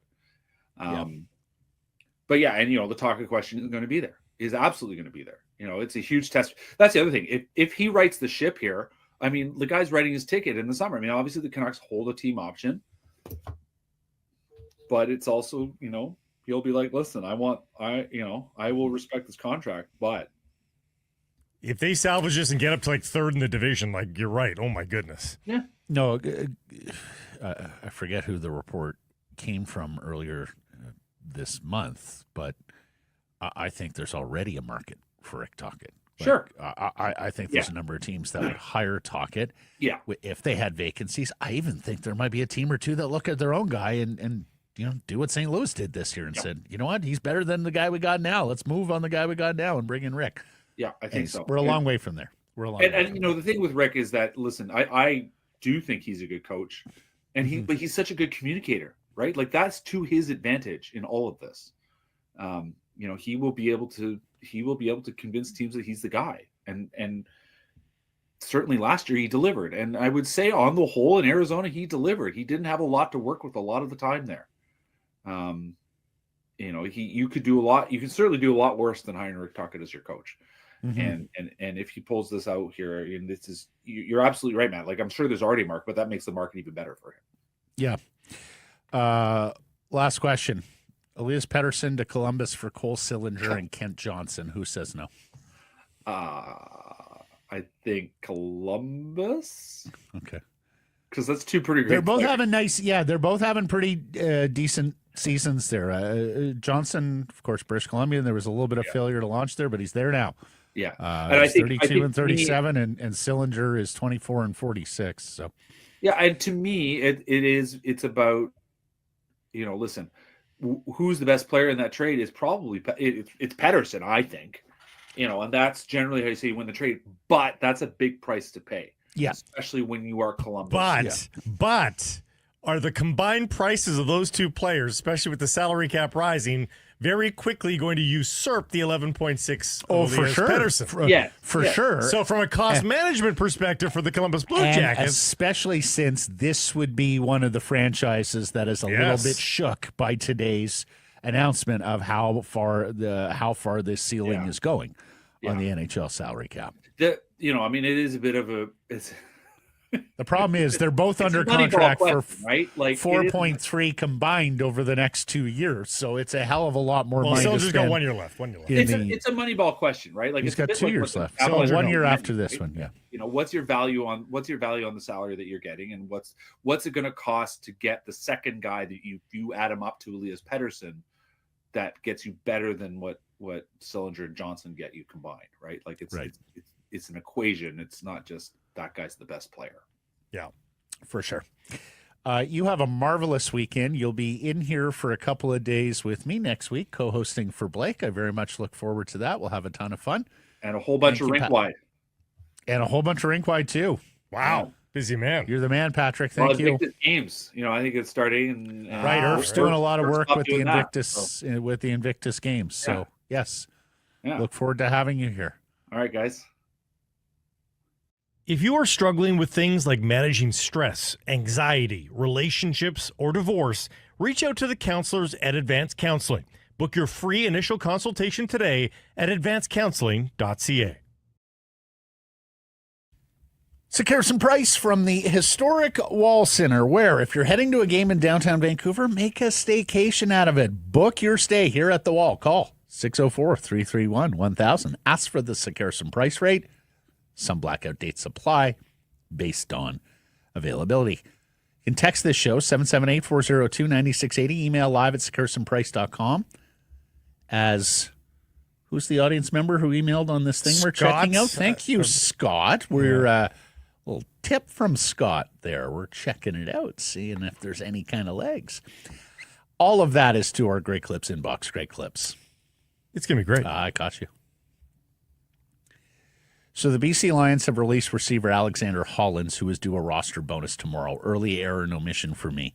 But yeah, and the Tocchet question is going to be there. Is absolutely going to be there. It's a huge test. That's the other thing. If he writes the ship here, I mean, the guy's writing his ticket in the summer. I mean, obviously the Canucks hold a team option, but it's also, he'll be like, listen, I will respect this contract, but if they salvage this and get up to like 3rd in the division, like, you're right. Oh my goodness. Yeah. No, I forget who the report came from earlier this month, but I think there's already a market for Rick Tocchet. Sure. I think there's a number of teams that would hire Tocchet. Yeah. If they had vacancies. I even think there might be a team or two that look at their own guy and do what St. Louis did this year and said, you know what, he's better than the guy we got now. Let's move on the guy we got now and bring in Rick. Yeah, I think so. We're a long way from there. And the thing with Rick is that, listen, I do think he's a good coach, and but he's such a good communicator, right? Like, that's to his advantage in all of this. He will be able to convince teams that he's the guy, and certainly last year he delivered. And I would say on the whole in Arizona, he delivered. He didn't have a lot to work with a lot of the time there. You could do a lot. You can certainly do a lot worse than hiring Rick Tocchet as your coach. And if he pulls this out here, and you're absolutely right, Matt. Like, I'm sure there's already a market, but that makes the market even better for him. Yeah. Last question. Elias Pettersson to Columbus for Cole Sillinger and Kent Johnson. Who says no? I think Columbus. Okay. Because that's 2 pretty great They're both players. they're both having pretty decent seasons there. Johnson, of course, British Columbia, and there was a little bit of failure to launch there, but he's there now. Yeah. And I think 32 and 37, and Sillinger is 24 and 46. So, yeah, and to me, it's about, listen, who's the best player in that trade is probably it's Pettersson, I think, and that's generally how you say you win the trade, but that's a big price to pay. Yeah, especially when you are Columbus. But are the combined prices of those 2 players, especially with the salary cap rising, very quickly going to usurp the 11.6? Oh, for sure, Pettersson? For sure. So from a cost management perspective for the Columbus Blue Jackets, especially since this would be one of the franchises that is a little bit shook by today's announcement of how far this ceiling is going on the NHL salary cap. It is a bit of a. The problem is they're both under contract for right? Like 4.3 combined over the next 2 years, so it's a hell of a lot more money. Sillinger's got 1 year left. It's a money ball question, right? Like, he's got 2 years left. So Avalanche 1 year after this one, what's your value on the salary that you're getting, and what's it going to cost to get the second guy that you add him up to Elias Pettersson that gets you better than what what Sillinger and Johnston get you combined, right? Like it's Right. it's an equation. It's not just that guy's the best player. Yeah, For sure. You have a marvelous weekend. You'll be in here for a couple of days with me next week, co-hosting for Blake. I very much look forward to that. We'll have a ton of fun. And a whole bunch of rink wide. And a whole bunch of rink wide, too. wow, busy man. You're the man, Patrick. Thank you. Invictus games. I think it's starting. And, Right, Irf's doing a lot of work with the doing that, Invictus games. So, yes, Yeah. look forward to having you here. All right, guys. If you are struggling with things like managing stress, anxiety, relationships, or divorce, reach out to the counselors at Advanced Counseling. Book your free initial consultation today at advancedcounseling.ca. Securison Price from the historic Wall Center, where if you're heading to a game in downtown Vancouver, make a staycation out of it. Book your stay here at the Wall. Call 604-331-1000. Ask for the Securison Price rate. Some blackout dates apply based on availability. You can text this show, 778-402-9680. Email live at secursonprice.com. As who's the audience member who emailed on this thing we're checking out? Thank you, Scott. We're a little tip from Scott there. We're checking it out, seeing if there's any kind of legs. All of that is to our Great Clips inbox. Great Clips. It's going to be great. I caught you. So the BC Lions have released receiver Alexander Hollins, who is due a roster bonus tomorrow. Early error and omission for me.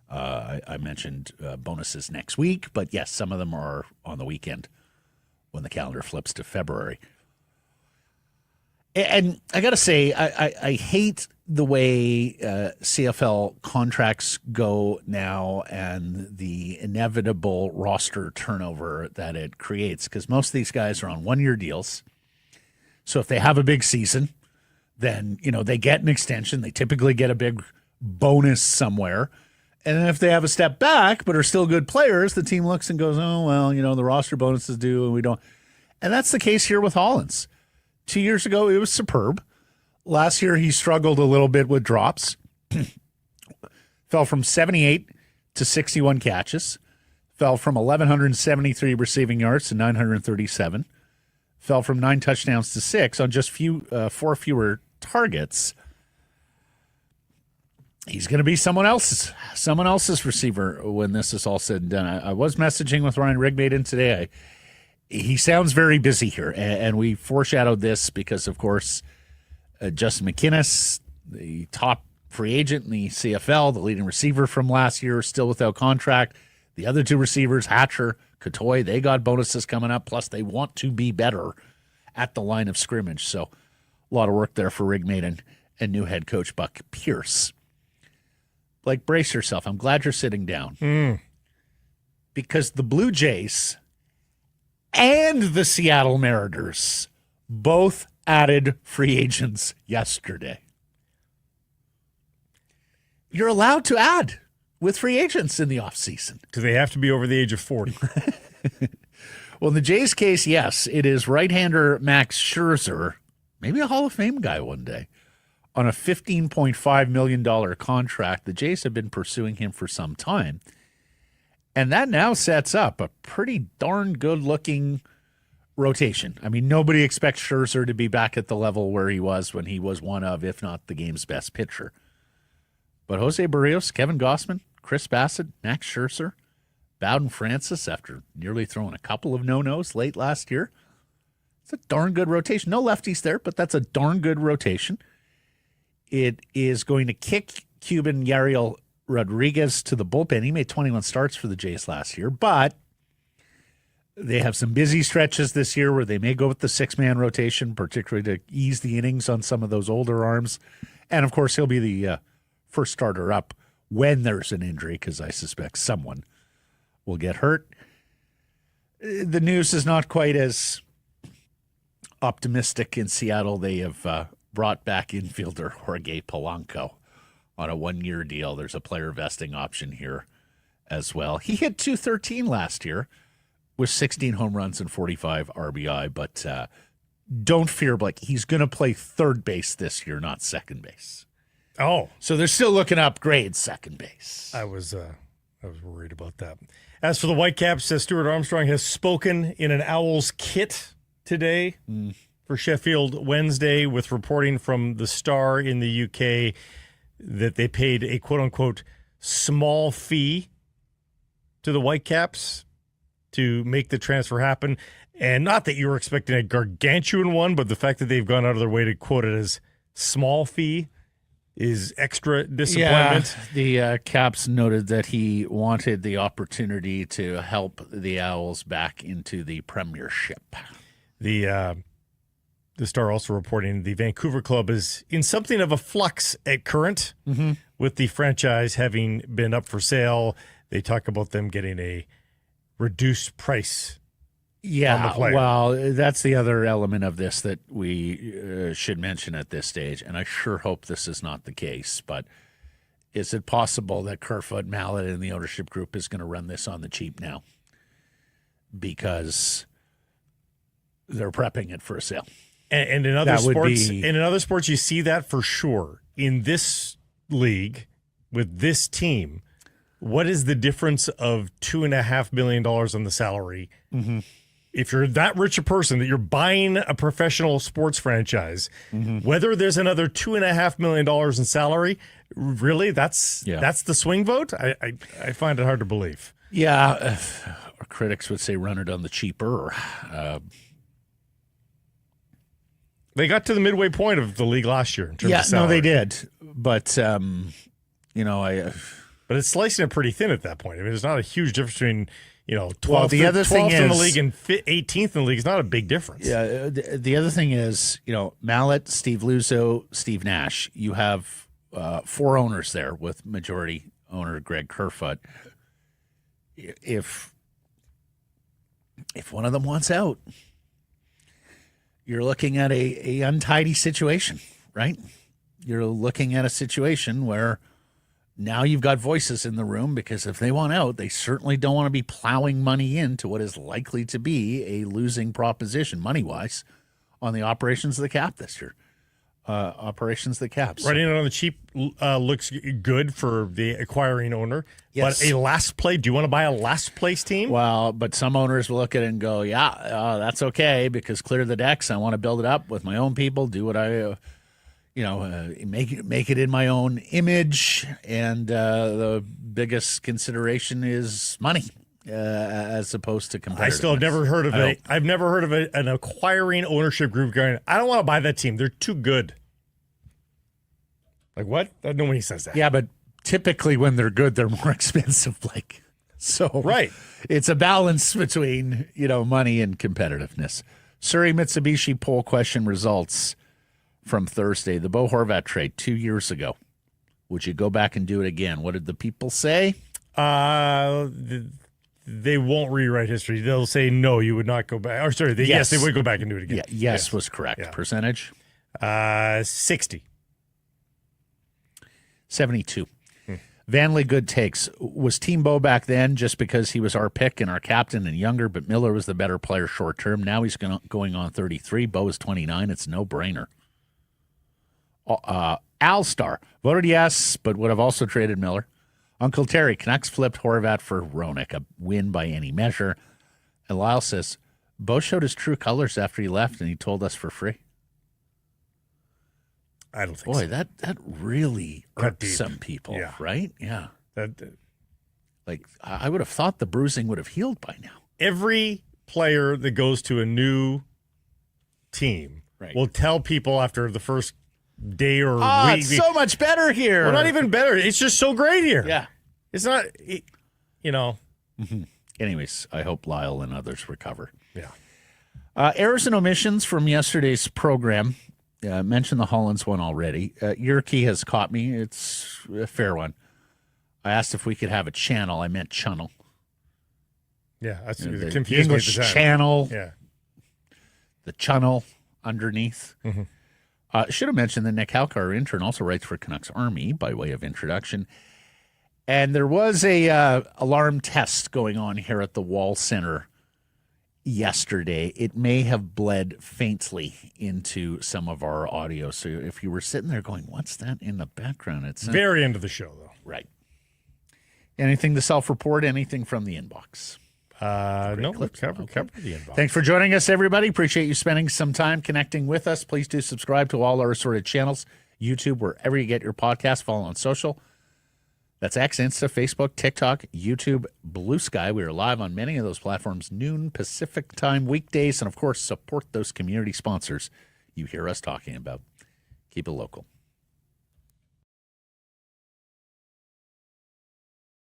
I mentioned bonuses next week, but yes, some of them are on the weekend when the calendar flips to February. And I got to say, I hate the way CFL contracts go now and the inevitable roster turnover that it creates, because most of these guys are on one-year deals. So if they have a big season, then, they get an extension. They typically get a big bonus somewhere. And then if they have a step back but are still good players, the team looks and goes, oh, well, the roster bonus is due and we don't. And that's the case here with Hollins. 2 years ago, it was superb. Last year, he struggled a little bit with drops. Fell from 78 to 61 catches. Fell from 1,173 receiving yards to 937. Fell from 9 touchdowns to 6 on just 4 fewer targets. He's going to be someone else's receiver when this is all said and done. I was messaging with Ryan Rigmaiden today. He sounds very busy here, and we foreshadowed this because, of course, Justin McInnes, the top free agent in the CFL, the leading receiver from last year, still without contract. The other two receivers, Hatcher, Katoy, they got bonuses coming up, plus they want to be better at the line of scrimmage. So a lot of work there for Rigmaiden and new head coach Buck Pierce. Like, brace yourself. I'm glad you're sitting down. Because the Blue Jays and the Seattle Mariners both added free agents yesterday. You're allowed to add with free agents in the offseason. Do they have to be over the age of 40? Well, in the Jays' case, yes. It is right-hander Max Scherzer, maybe a Hall of Fame guy one day, on a $15.5 million contract. The Jays have been pursuing him for some time. And that now sets up a pretty darn good-looking rotation. I mean, nobody expects Scherzer to be back at the level where he was when he was one of, if not the game's best pitcher. But Jose Barrios, Kevin Gossman, Chris Bassett, Max Scherzer, Bowden Francis, after nearly throwing a couple of no-nos late last year. It's a darn good rotation. No lefties there, but that's a darn good rotation. It is going to kick Cuban Yariel Rodriguez to the bullpen. He made 21 starts for the Jays last year, but they have some busy stretches this year where they may go with the six-man rotation, particularly to ease the innings on some of those older arms. And, of course, he'll be the first starter up when there's an injury, because I suspect someone will get hurt. The news is not quite as optimistic in Seattle. They have brought back infielder Jorge Polanco on a one-year deal. There's a player vesting option here as well. He hit .213 last year with 16 home runs and 45 RBI, but don't fear, Blake. He's going to play third base this year, not second base. Oh. So they're still looking to upgrade second base. I was worried about that. As for the Whitecaps, Stuart Armstrong has spoken in an Owls kit today for Sheffield Wednesday, with reporting from the Star in the UK that they paid a quote-unquote small fee to the Whitecaps to make the transfer happen. And not that you were expecting a gargantuan one, but the fact that they've gone out of their way to quote it as small fee is extra disappointment. Yeah, the Caps noted that he wanted the opportunity to help the Owls back into the Premiership. The Star also reporting the Vancouver club is in something of a flux at current, with the franchise having been up for sale. They talk about them getting a reduced price. Yeah, well, that's the other element of this that we should mention at this stage, and I sure hope this is not the case, but is it possible that Kerfoot, Mallet, and the ownership group is going to run this on the cheap now because they're prepping it for a sale? And in other sports, you see that for sure. In this league, with this team, what is the difference of $2.5 million on the salary? If you're that rich a person that you're buying a professional sports franchise, whether there's another $2.5 million in salary, really, that's the swing vote? I find it hard to believe. Yeah, our critics would say run it on the cheaper. They got to the midway point of the league last year in terms of salary. No, they did. But, But it's slicing it pretty thin at that point. I mean, there's not a huge difference between, 12th, the other 12th thing in the is, league and 18th in the league. It's not a big difference. Yeah, the other thing is, Mallet, Steve Luzo, Steve Nash. You have 4 owners there with majority owner Greg Kerfoot. If one of them wants out, you're looking at a untidy situation, right? You're looking at a situation where now you've got voices in the room, because if they want out, they certainly don't want to be plowing money into what is likely to be a losing proposition money-wise on the operations of the Cap this year. Operations of the Caps. Running it on the cheap looks good for the acquiring owner. Yes. But a last play, do you want to buy a last place team? Well, but some owners will look at it and go, that's okay, because clear the decks. I want to build it up with my own people, do what I make it in my own image, and the biggest consideration is money, as opposed to competitiveness. I still have never heard of I've never heard of an acquiring ownership group going, I don't want to buy that team. They're too good. Like what? Nobody says that. Yeah, but typically when they're good, they're more expensive. Right. It's a balance between money and competitiveness. Surrey Mitsubishi poll question results from Thursday. The Bo Horvat trade 2 years ago. Would you go back and do it again? What did the people say? They won't rewrite history. They'll say, no, you would not go back. Or sorry, yes, they would go back and do it again. Yeah, yes was correct. Yeah. Percentage? 60. 72. Vanley Good takes. Was Team Bo back then just because he was our pick and our captain and younger, but Miller was the better player short term? Now he's going on 33. Bo is 29. It's a no-brainer. Alstar voted yes, but would have also traded Miller. Uncle Terry, Canucks flipped Horvat for Roenick, a win by any measure. And Lyle says, Bo showed his true colors after he left, and he told us for free. I don't think so. Boy, that really hurt some people, right? Yeah. I would have thought the bruising would have healed by now. Every player that goes to a new team will tell people after the first day or week. It's so much better here. Well, not even better. It's just so great here. Yeah. It's not, Anyways, I hope Lyle and others recover. Yeah. Errors and omissions from yesterday's program. Mentioned the Hollins one already. Yerke has caught me. It's a fair one. I asked if we could have a channel. I meant channel. Yeah, that's the confusing. English channel. Yeah. The channel underneath. Mm-hmm. Should have mentioned that Nick Halka, our intern, also writes for Canucks Army by way of introduction. And there was a alarm test going on here at the Wall Center yesterday. It may have bled faintly into some of our audio. So if you were sitting there going, what's that in the background? It's very end of the show, though. Right. Anything to self-report? Anything from the inbox? No, clips. cover Okay. the inbox. Thanks for joining us, everybody. Appreciate you spending some time connecting with us. Please do subscribe to all our assorted channels, YouTube, wherever you get your podcasts. Follow on social. That's X, Insta, Facebook, TikTok, YouTube, Blue Sky. We are live on many of those platforms, noon Pacific time weekdays. And, of course, support those community sponsors you hear us talking about. Keep it local.